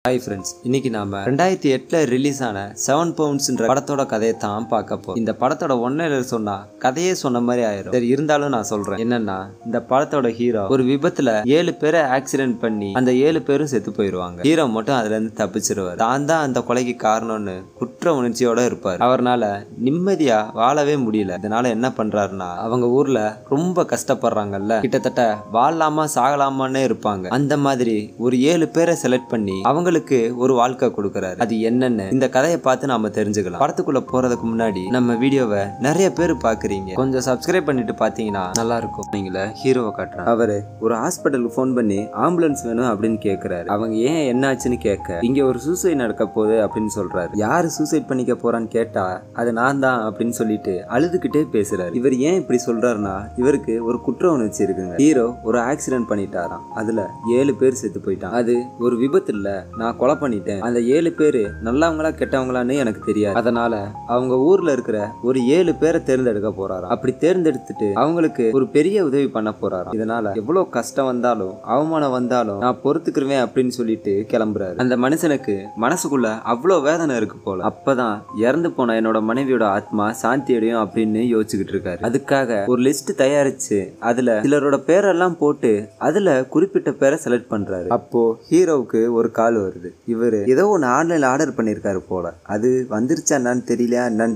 Hi friends, இன்னைக்கு நாம 2008 release ஆன 7 பவுண்ட்ஸ்ன்ற படத்தோட கதையை தான் பார்க்க போறோம். இந்த படத்தோட ஒன்னையில சொன்னா கதையே சொன்ன மாதிரி ஆயிரும். சரி, இருந்தாலும் நான் சொல்றேன். என்னன்னா, இந்த படத்தோட ஹீரோ ஒரு விபத்துல 7 பேரை ஆக்சிடென்ட் பண்ணி அந்த 7 பேரும் செத்து போயிருவாங்க. ஹீரோ மட்டும் அதுல இருந்து தப்பிச்சிருவாரு. தான் தான் அந்த கொலைக்கு காரணம்னு குற்ற உணர்ச்சியோட இருப்பாரு. அவர்னால நிம்மதியா வாழவே முடியல. இதனால என்ன பண்றாருன்னா, அவங்க ஊர்ல ரொம்ப கஷ்டப்படுறாங்கல்ல, கிட்டத்தட்ட வாழலாமா சாகலாமான்னு இருப்பாங்க. அந்த மாதிரி ஒரு 7 பேரை செலக்ட் பண்ணி அவங்களுக்கு ஒரு வாழ்க்கை கொடுக்கறாரு. அது என்னன்னு இந்த கதையை பார்த்து நாம தெரிஞ்சுக்கலாம். படத்துக்குள்ள போறதுக்கு முன்னாடி நம்ம வீடியோவை நிறைய பேர் பாக்குறீங்க, கொஞ்சம் சப்ஸ்கிரைப் பண்ணிட்டு பாத்தீங்கன்னா நல்லா இருக்கும். நீங்கள ஹீரோவை காட்டுறேன். அவரு ஒரு ஹாஸ்பிட்டலுக்கு போன் பண்ணி ஆம்புலன்ஸ் வேணும் அப்படின்னு கேக்குறாரு. அவங்க ஏன் என்ன ஆச்சுன்னு கேட்க, இங்க ஒரு சூசைட் நடக்க போகுது அப்படின்னு சொல்றாரு. யாரு சூசைட் பண்ணிக்க போறான்னு கேட்டா, அது நான் தான் அப்படின்னு சொல்லிட்டு அழுதுகிட்டே பேசுறாரு. இவர் ஏன் இப்படி சொல்றாருன்னா, இவருக்கு ஒரு குற்ற உணர்ச்சி இருக்குங்க. ஹீரோ ஒரு ஆக்சிடென்ட் பண்ணிட்டாராம். அதுல 7 பேர் செத்து போயிட்டான். அது ஒரு விபத்து இல்ல, நான் கொலை பண்ணிட்டேன். அந்த 7 பேரு நல்லவங்களா கெட்டவங்களான்னு எனக்கு தெரியாது. அதனால அவங்க ஊர்ல இருக்கிற ஒரு 7 பேரை தேர்ந்தெடுக்க போறாராம். அப்படி தேர்ந்தெடுத்துட்டு அவங்களுக்கு ஒரு பெரிய உதவி பண்ண போறாராம். இதனால எவ்வளவு கஷ்டம் வந்தாலும் அவமானம் வந்தாலும் நான் பொறுத்துக்குருவேன் அப்படின்னு சொல்லிட்டு கிளம்புறாரு. அந்த மனுஷனுக்கு மனசுக்குள்ள அவ்வளவு வேதனை இருக்கு போல. அப்பதான் இறந்து போன என்னோட மனைவியோட ஆத்மா சாந்தி அடையும் அப்படின்னு யோசிச்சுக்கிட்டு இருக்காரு. அதுக்காக ஒரு லிஸ்ட் தயாரிச்சு அதுல சிலரோட பேரெல்லாம் போட்டு அதுல குறிப்பிட்ட பேரை செலக்ட் பண்றாரு. அப்போ ஹீரோவுக்கு ஒரு கால் வருது. இவரு ஏதோ ஒன்னு ஆன்லைன்ல ஆர்டர் பண்ணிருக்காரு போல. அது வந்துருச்சா என்னன்னு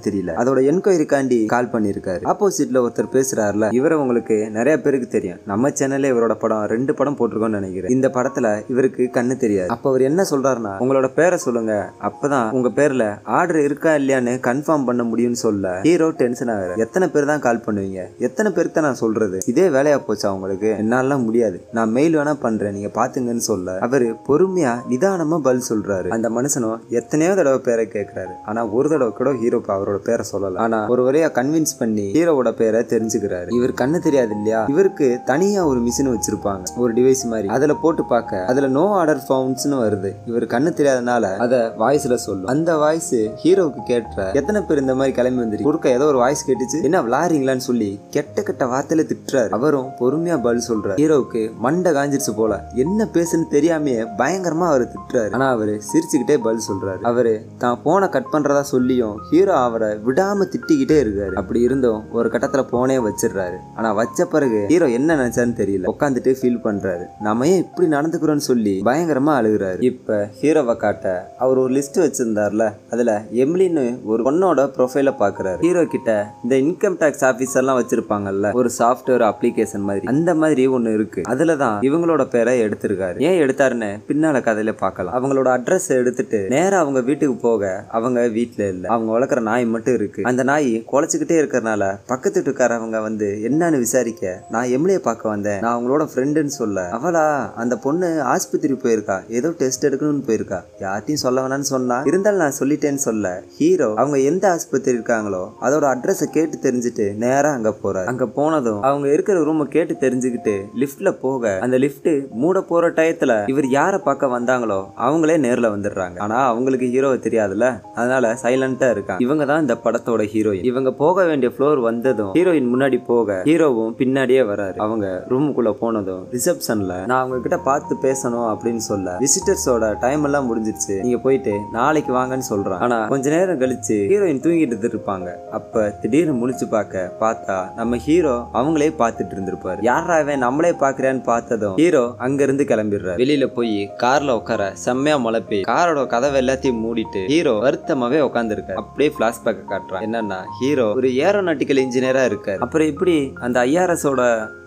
தெரியல. அதோட என்கொயரிக்காண்டி கால் பண்ணிருக்காரு. ஆப்போசிட்ல ஒருத்தர் பேசுறாருல, இவரை உங்களுக்கு நிறைய பேருக்கு தெரியும். நம்ம சேனல்ல இவரோட படம் 2 படம் போட்டிருக்கோம்னு நினைக்கிறேன். இந்த படத்துல இவருக்கு கண்ணு தெரியாது. அப்ப அவர் என்ன சொல்றாருன்னா, உங்களோட பேரை சொல்லுங்க, அப்பதான் உங்க பேர்ல ஆர்டர் இருக்கா இல்லையான்னு கன்ஃபார்ம் பண்ண முடியும்னு சொல்ல ஹீரோ டென்ஷன் ஆகுற. எத்தனை பேர் தான் கால் பண்ணுவீங்க, எத்தனை பேருக்கு தான் நான் சொல்றது, இதே வேலையா போச்சா உங்களுக்கு, என்னால முடியாது, நான் மெயில் வேணா பண்றேன், நீங்க பாத்துங்கன்னு சொல்ல அவரு பொறுமையா நிதானமா பதில் சொல்றாரு. அந்த மனுஷனும் எத்தனையோ தடவை பேரை கேட்கிறாரு. ஆனா ஒரு தடவை கூட ஹீரோ அவரோட பேரை சொல்லல. ஆனா ஒரு வரையா கன்வின்ஸ் பண்ணி ஹீரோவோட பேரை தெரிஞ்சுக்கிறாரு. இவர் கண்ணு தெரியாது இல்லையா, இவருக்கு தனியா ஒரு மிஷின் வச்சிருப்பாங்க, ஒரு டிவைஸ் மாதிரி. அதுல போட்டு பார்க்க அதுல நோ ஆர்டர் ஃபவுண்ட்ஸ்னு வருது. இவர் கண்ணு தெரியாதனால அத வாய்ஸ்ல சொல்லும். அந்த வாய்ஸ் ஹீரோவுக்கு கேட்ட, எத்தனை பேர் இந்த மாதிரி கிளம்பி வந்துருக்கு, குறுக்க ஏதோ ஒரு வாய்ஸ் கேட்டுச்சு, என்ன விளாறீங்களான்னு சொல்லி கெட்ட கெட்ட வார்த்தையில திட்டுறாரு. அவரும் பொறுமையா பதில் சொல்றாரு. ஹீரோவுக்கு மண்டை காஞ்சிருச்சு போல, என்ன பேசுன்னு தெரியாமயே பயங்கரமா அவர் திட்டுறாரு. ஆனா அவரு சிரிச்சுக்கிட்டே பதில் சொல்றாரு. அவரு தான் போனை கட் பண்றதா சொல்லியும் ஹீரோ அவரை விடாம திட்டிக்கிட்டே இருக்காரு. அப்படி இருந்தும் ஒரு கட்டத்துல போனே வச்சிடுறாரு. ஆனா வச்ச பிறகு ஹீரோ என்ன நினைச்சான்னு தெரியல, உட்காந்துட்டு ஃபீல் பண்றாரு. நாம ஏன் இப்படி நடந்துக்கிறோம்னு சொல்லி பயங்கரமா அழுகுறாரு. இப்ப ஹீரோவை காட்ட அவர் ஒரு லிஸ்ட் வச்சிருந்தார்ல, அதுல எம்லின்னு ஒரு பொண்ணோட ப்ரொஃபைல பாக்குறாரு. ஹீரோ கிட்ட இந்த இன்கம் டாக்ஸ் ஆபீஸ் எல்லாம் வச்சிருப்பாங்கல்ல, ஒரு சாஃப்ட்வேர் அப்ளிகேஷன் மாதிரி, அந்த மாதிரி ஒண்ணு இருக்கு. அதுலதான் இவங்களோட பேரை எடுத்திருக்காரு. ஏன் எடுத்தாருன்னு பின்னால கதையில பார்க்கலாம். அவங்களோட அட்ரஸ் எடுத்துட்டு நேரா அவங்க வீட்டுக்கு போக அவங்க வீட்டுல இல்ல, அவங்க வளர்க்குற நாய் மட்டும் இருக்கு. அந்த நாய் குலைச்சுக்கிட்டே இருக்கறனால பக்கத்து வீட்டுக்காரவங்க வந்து என்னன்னு விசாரிக்க, நான் எம்லியை பார்க்க வந்தேன், நான் அவங்களோட ஃப்ரெண்டுன்னு சொல்ல, அவளா அந்த பொண்ணு ஆஸ்பத்திரி போயிருக்கா, ஏதோ டெஸ்ட் எடுக்கணும்னு போயிருக்கா, யார்ட்டையும் சொல்ல வேணான்னு சொன்னா, இருந்தாலும் நான் சொல்லிட்டேன்னு சொல்ல ஹீரோ அவங்க எந்த ஆஸ்பத்திரி இருக்காங்களோ அதோட அட்ரஸை கேட்டு தெரிஞ்சுட்டு நேரா அங்க போறாரு. அங்க போனதும் அவங்க இருக்கிற ரூமை கேட்டு தெரிஞ்சுக்கிட்டு லிஃப்ட்ல போக, அந்த லிஃப்ட் மூட போற டயத்துல இவர் யாரை பார்க்க வந்தாங்களோ அவங்களே நேர்ல வந்துடுறாங்க. ஆனா அவங்களுக்கு ஹீரோவை தெரியாதுல்ல, அதனால சைலண்டா இருக்காங்க. இவங்க தான் இந்த படத்தோட ஹீரோயின். இவங்க போக வேண்டிய ஃப்ளோர் வந்ததும் ஹீரோயின் முன்னாடி போக ஹீரோவும் பின்னாடியே வராரு. அவங்க ரூமுக்குள்ள போனதும் ரிசப்ஷன்ல, நான் அவங்க கிட்ட பார்த்து பேசணும் அப்படின்னு சொல்ல, விசிட்டர்ஸோட டைம் எல்லாம் முடிஞ்சிருச்சு, நீங்க போயிட்டு நாளைக்கு வாங்கன்னு சொல்றான். ஆனா கொஞ்ச நேரம் கழிச்சு ஹீரோயின் தூங்கிட்டு இருப்பாங்க. அப்ப திடீர்னு முழிச்சு பார்த்தா நம்ம ஹீரோ அவங்களே பார்த்துட்டு இருந்திருப்பாரு. யாரா இவன் நம்மளே பாக்குறான்னு பார்த்ததும் ஹீரோ அங்க இருந்து கிளம்பிடுறாரு. வெளியில போய் கார்ல உட்கார செம்மையா மழை பெய்யும். காரோட கதவை எல்லாத்தையும் மூடிட்டு ஹீரோ வருத்தமாவே உட்கார்ந்து இருக்காரு. அப்படியே பிளாஷ்பேக் காட்டுறான். என்னன்னா, ஹீரோ ஒரு ஏரோநாட்டிக்கல் இன்ஜினியரா இருக்காரு. அப்புறம் எப்படி அந்த IRS ஓட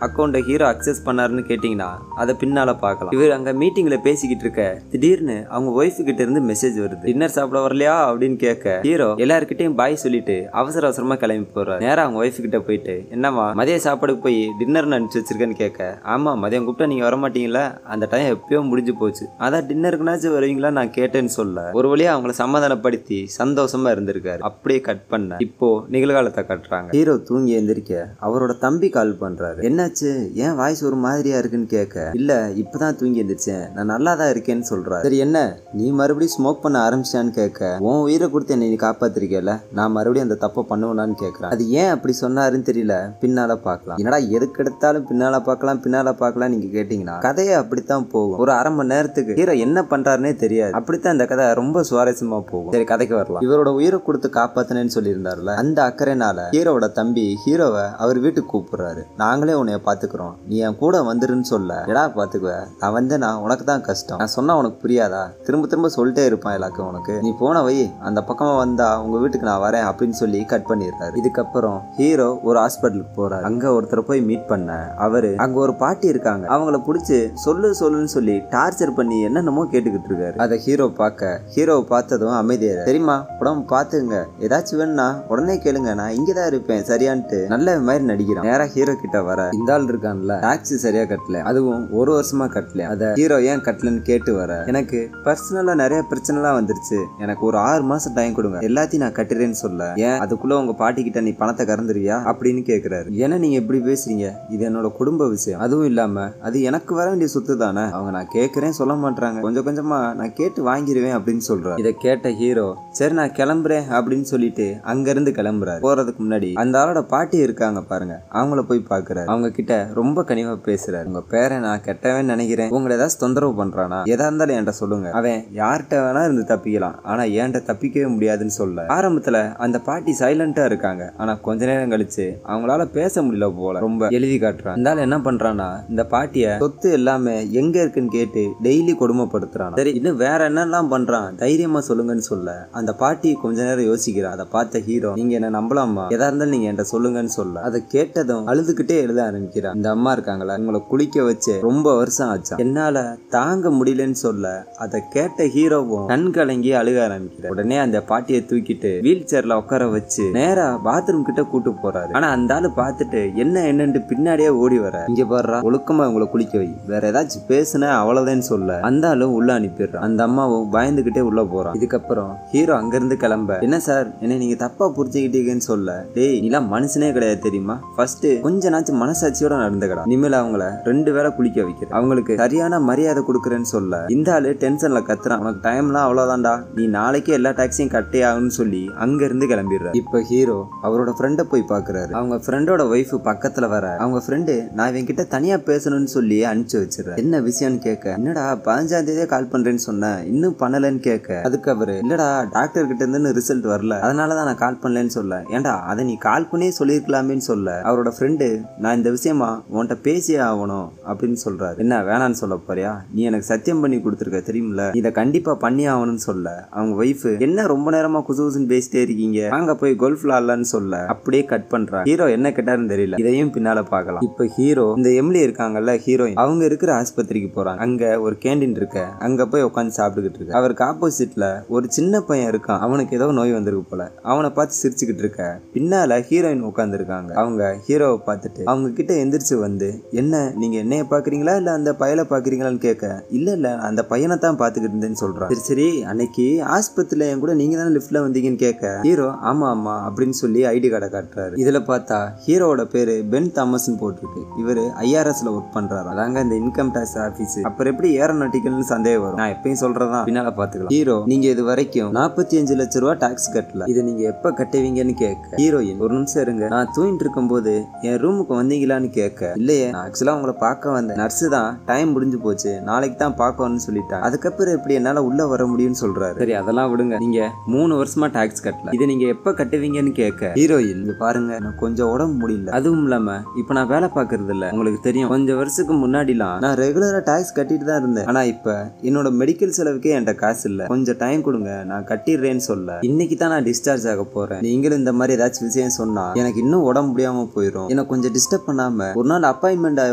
அக்கௌண்ட ஹீரோ அக்சஸ் பண்ணாருன்னு கேட்டீங்கன்னா அதை பின்னால பார்க்கலாம். இவர் அங்க மீட்டிங்ல பேசிக்கிட்டு இருக்க திடீர்னு அவங்க ஒய்ஃப் கிட்ட இருந்து மெசேஜ் வருது. டின்னர் சாப்பிட வரலையா அப்படின்னு கேட்க ஹீரோ எல்லார்கிட்டையும் பாய் சொல்லிட்டு அவசரமா கிளம்பி போறாரு. நேரா அவங்க ஒய்ஃப் கிட்ட போயிட்டு, என்னமா மதிய சாப்பாடுக்கு போய் டின்னர்னு அனுப்பிச்சு வச்சிருக்கேன்னு கேட்க, ஆமா மதியம் கூப்பிட்டா நீங்க வரமாட்டீங்களா, அந்த டைம் எப்பயோ முடிஞ்சு போச்சு, அதான் டின்னருக்குனாச்சும் வருவீங்களா நான் கேட்டேன்னு சொல்ல ஒரு வழியா அவங்கள சமாதானப்படுத்தி சந்தோஷமா இருந்திருக்காரு. அப்படியே கட் பண்ண இப்போ நிகழ்காலத்தை கட்டுறாங்க. ஹீரோ தூங்கி எந்திரிக்க அவரோட தம்பி கால் பண்றாரு. என்னாச்சு, ஏன் வாய்ஸ் ஒரு மாதிரியா இருக்குன்னு கேட்க, இல்ல இப்பதான் தூங்கி எந்திரிச்சேன், நான் நல்லா தான் இருக்கேன்னு சொல்றாரு. சரி, என்ன நீ மறுபடியும் ஸ்மோக் பண்ண ஆரம்பிச்சான்னு கேட்க, உன் உயிரை கொடுத்து என்னை நீ காப்பாத்திருக்கல, நான் மறுபடியும் அந்த தப்பை பண்ணுவேனான்னு கேட்கறான். அது ஏன் அப்படி சொன்னாருன்னு தெரியல, பின்னால பார்க்கலாம். என்னடா எதுக்கு எடுத்தாலும் பின்னால பார்க்கலாம் நீங்க கேட்டீங்கன்னா கதையை அப்படித்தான் போகும். ஒரு அரை மணி நேரத்துக்கு ஹீரோ என்ன பண்றாருன்னே தெரியாது. அப்படித்தான் இந்த கதை ரொம்ப சுவாரஸ்யமா போகும். சரி, கதைக்கு வரலாம். இவரோட உயிரை கொடுத்து காப்பாத்தினேன்னு சொல்லியிருந்தாருல, அந்த அக்கறைனால ஹீரோவோட தம்பி ஹீரோவை அவர் வீட்டுக்கு கூப்பிடுறாரு. நாங்களே உன்னைய பாத்துக்கிறோம், நீ என் கூட வந்துருன்னு சொல்ல. எடா பாத்துக்குவ, நான் வந்தேன்னா உனக்கு தான் கஷ்டம், நான் சொன்னா உனக்கு புரியாதா, திரும்ப திரும்ப சொல்லிட்டே இருப்பான் எல்லாருக்கும், உனக்கு நீ போன வை, அந்த பக்கமா வந்தா உங்க வீட்டுக்கு நான் வரேன் அப்படின்னு சொல்லி கட் பண்ணிடுறாரு. இதுக்கப்புறம் ஹீரோ ஒரு ஹாஸ்பிட்டலுக்கு போறாரு. அங்க ஒருத்தர் போய் மீட் பண்ண அவரு அங்க ஒரு பாட்டி இருக்காங்க, அவங்கள புடிச்சு சொல்லுன்னு சொல்லி டார்ச்சர் பண்ணி என்னென்னமோ கேட்டுக்கிட்டு இருக்காரு. அதை ஹீரோ பார்க்க, ஹீரோவை பார்த்ததும் அமைதியா, தெரியுமா உடம்பு பாத்துங்க, ஏதாச்சும் வேணும்னா உடனே கேளுங்க, நான் இங்கதான் இருப்பேன் சரியான்ட்டு நல்ல மாதிரி நடிக்கிறான். நேரா ஹீரோ கிட்ட வர, இந்த ஆள் இருக்கான்ல டாக்ஸி சரியா கட்டல, அதுவும் ஒரு வருஷமா கட்டல, அத ஹீரோ ஏன் கட்டலன்னு கேட்டு வர, எனக்கு பர்சனலா நிறைய பிரச்சனை எல்லாம் வந்துருச்சு, எனக்கு ஒரு 6 மாசம் டைம் கொடுங்க, எல்லாத்தையும் நான் கட்டுறேன்னு சொல்ல, ஏன் அதுக்குள்ள உங்க பாட்டி கிட்ட நீ பணத்தை கறந்துருவியா அப்படின்னு கேக்குறாரு. ஏன்னா நீங்க எப்படி பேசுறீங்க, இது என்னோட குடும்ப விஷயம், அதுவும் இல்லாம அது எனக்கு வர வேண்டிய சொத்து தானே, அவங்க நான் கேட்கறேன் சொல்ல மாட்டாங்க, கொஞ்சம் கொஞ்சமா நான் கேட்டு வாங்கிடுவேன் அப்படின்னு சொல்றாரு. இதை கேட்ட ஹீரோ சரி நான் கிளம்புறேன் அப்படின்னு சொல்லிட்டு அங்க இருந்து கிளம்புறாரு. போறதுக்கு முன்னாடி அந்த ஆளோட பாட்டி இருக்காங்க பாருங்க, அவங்கள போய் பாக்குறாரு. அவங்க கிட்ட ரொம்ப கனிவா பேசுறாரு. உங்க பேரை நான் கெட்டவன் நினைக்கிறேன், உங்களை ஏதாவது தொந்தரவு பண்றானா, எதா இருந்தாலும் என்கிட்ட சொல்லுங்க, அவன் யார்கிட்ட வேணா இருந்து தப்பிக்கலாம், ஆனா என்கிட்ட தப்பிக்கவே முடியாதுன்னு சொல்ல. ஆரம்பத்துல அந்த பாட்டி சைலண்டா இருக்காங்க, ஆனா கொஞ்ச நேரம் கழிச்சு அவங்களால பேச முடியல போல, ரொம்ப எழுதி காட்டுறான். இந்த ஆள் என்ன பண்றானா, இந்த பாட்டிய சொத்து எல்லாமே எங்க இருக்குன்னு கேட்டு டெய்லி கொடுமைப்படுத்துறான். சரி இன்னும் வேற என்னெல்லாம் பண்றான், தைரியமா சொல்லுங்கன்னு சொல்ல அந்த பாட்டி கொஞ்ச நேரம் யோசிக்கிறா. அதை பார்த்த ஹீரோ, நீங்க என்ன நம்பலாமா, எதா இருந்தாலும் நீங்க என்கிட்ட சொல்லுங்கன்னு சொல்ல, அதை கேட்டதும் அழுதுகிட்டே எழுத ஆரம்பிக்கிறான். இந்த அம்மா இருக்காங்களா, உங்களை குளிக்க வச்சு ரொம்ப வருஷம் ஆச்சா, என்னால தாங்க முடியலன்னு சொல்ல, அதை கேட்ட ஹீரோவும் கண் கலங்கி அழுக ஆரம்பிக்கிறார். உடனே அந்த பாட்டியை தூக்கிட்டு வீல் சேர்ல உட்கார வச்சு நேரா பாத்ரூம் கிட்ட கூட்டு போறாரு. ஆனா அந்த ஆளு பார்த்துட்டு என்னன்னு பின்னாடியே ஓடி வர, இங்க பாடுறா ஒழுக்கமா உங்களை குளிக்க வை, வேற ஏதாச்சும் பேசுன அவ்வளவுதான் சொல்ல அந்த ஆளும் உள்ள அனுப்பிடுறான். அந்த அம்மாவும் பயந்துகிட்டே உள்ள போறான். இதுக்கப்புறம் ஹீரோ அங்கிருந்து கிளம்ப, என்ன சார் என்ன நீங்க தப்பா புரிஞ்சுக்கிட்டீங்கன்னு சொல்ல, டேய் நீலாம் மனுஷனே கிடையாது தெரியுமா, ஃபர்ஸ்ட் கொஞ்ச நாச்சும் மனசாட்சியோட நடந்துக்கடா, இனிமேல் அவங்கள 2 வேளை குளிக்க வைக்கிறேன், அவங்களுக்கு சரியான மரியாதை கொடுக்குறேன்னு சொல்ல இந்த ஆளு டென்ஷன்ல கத்துறான், உனக்கு டைம்லாம் அவ்வளவுதான்டா, நீ நாளைக்கு எல்லா டாக்ஸியும் கட்டே ஆகுன்னு சொல்லி அங்க இருந்து கிளம்பிடுறாரு. இப்ப ஹீரோ அவரோட ஃப்ரெண்ட போய் பாக்குறாரு. அவங்க ஃப்ரெண்டோட ஒய்ஃப் பக்கத்துல வர, அவங்க ஃப்ரெண்டு நான் இவன் கிட்ட தனியா பேசணும்னு சொல்லி அனுப்பிச்சு வச்சிடறேன். என்ன விஷயம்னு கேட்க, என்னடா 15ஆம் தேதியே கால் பண்றேன்னு சொன்னேன் இன்னும் பண்ணலன்னு கேட்க, அதுக்கு அவரு இல்லடா டாக்டர் கிட்ட இருந்து ரிசல்ட் வரல, அதனாலதான் நான் கால் பண்ணலன்னு சொல்ல, ஏன்டா அதை நீ கால் பண்ணி சொல்லிருக்கலாமேன்னு சொல்ல, அவரோட ஃப்ரெண்டு நான் இந்த விஷயமா உன்கிட்ட பேசியே ஆகணும் அப்படின்னு சொல்றாரு. என்ன வேணான்னு சொல்ல போறியா, நீ எனக்கு சத்தியம் பண்ணி கொடுத்துருக்க தெரியுமில்ல, இதை கண்டிப்பா பண்ணி ஆகணும்னு சொல்ல, அவங்க ஒய்ஃப் என்ன ரொம்ப நேரமா குசுகுசுன்னு பேசிட்டே இருக்கீங்க, அங்க போய் கோல்ஃப் விளாடலான்னு சொல்ல அப்படியே கட் பண்றாங்க. ஹீரோ என்ன கேட்டாருன்னு தெரியல, இதையும் பின்னால பார்க்கலாம். இப்ப ஹீரோ இந்த எம்லி இருக்காங்கல்ல ஹீரோயின், அவங்க இருக்கிற ஆஸ்பத்திரிக்கு போறாங்க. அங்க ஒரு கேண்டீன் இருக்க, அங்க போய் உட்காந்து சாப்பிட்டுக்கிட்டு இருக்கு. அவருக்கு ஆப்போசிட்ல ஒரு சின்ன பையன் இருக்கான், அவனுக்கு ஏதோ நோய் வந்திருக்கு போல, அவனை பார்த்து சிரிச்சுக்கிட்டு இருக்க. பின்னால ஹீரோயின் உட்கார்ந்து இருக்காங்க. அவங்க ஹீரோவை பார்த்துட்டு அவங்க கிட்ட எந்திரிச்சு வந்து, என்ன நீங்க என்னைய பாக்குறீங்களா இல்ல அந்த பையனை பாக்குறீங்களான்னு கேட்க, இல்ல அந்த பையனை தான் பாத்துக்கிட்டு இருந்தேன்னு சொல்றான். சரி அன்னைக்கு ஆஸ்பத்திரியில என் கூட நீங்க தானே லிப்ட்ல வந்தீங்கன்னு கேட்க, ஹீரோ ஆமா அப்படின்னு சொல்லி ஐடி கார்டை காட்டுறாரு. இதுல பார்த்தா ஹீரோவோட பேரு பென் தாமஸ்னு போட்டிருக்கு. இவரு IRSல ஒர்க் பண்றாரு, அதாங்க இந்த இன்கம் டாக்ஸ் ஆபீஸ். அப்புறம் எப்படி ஏரோநாட்டிக்கல்னு சந்தேகம் வரும், நான் எப்பயும் சொல்றதா பின்னால பாத்துக்கலாம். ஹீரோ நீங்க இது வரைக்கும் 45 லட்சம் ரூபாய் டாக்ஸ் கட்டல, இதை நீங்க எப்ப கட்டுவீங்கன்னு கேட்க, ஹீரோயின் ஒரு நிமிஷம் இருங்க, நான் தூங்கிட்டு இருக்கும் போது என் ரூமுக்கு வந்தீங்களான்னு கேட்க, இல்லையே நான் ஆக்சுவலா உங்களை பார்க்க வந்தேன், நர்ஸ் தான் டைம் முடிஞ்சு போச்சு நாளைக்கு தான் பார்க்கணும்னு சொல்லிட்டேன், அதுக்கப்புறம் எப்படி என்னால உள்ள வர முடியும்னு சொல்றாரு. சரி அதெல்லாம் விடுங்க, நீங்க 3 வருஷமா டாக்ஸ் கட்டல, இதை நீங்க எப்ப கட்டுவீங்கன்னு கேட்க, ஹீரோயின் இங்க பாருங்க நான் கொஞ்சம் உடம்பு முடியல, அதுவும் இல்லாம இப்ப நான் வேலை பாக்குறது இல்ல, உங்களுக்கு தெரியும் கொஞ்சம் வருஷத்துக்கு முன்னாடிலாம் நான் ரெகுலரா டாக்ஸ் கட்டிட்டு தான் இருந்தேன், ஆனா இப்ப என்னோட மெடிக்கல் செலவுக்கே என்கிட்ட காசு இல்ல, கொஞ்சம் டைம் கொடுங்க நான் கட்டிடுறேன்னு சொல்ல, இன்னைக்கு தான் நான் டிஸ்சார்ஜ் ஆக போறேன், நீங்களும் இந்த மாதிரி ஏதாச்சும் விஷயம் சொன்னா எனக்கு இன்னும் உடம்பு முடியாம போயிடும், எனக்கு கொஞ்சம் டிஸ்டர்ப் பண்ணாம ஒரு நாள் அப்பாயின்மெண்ட்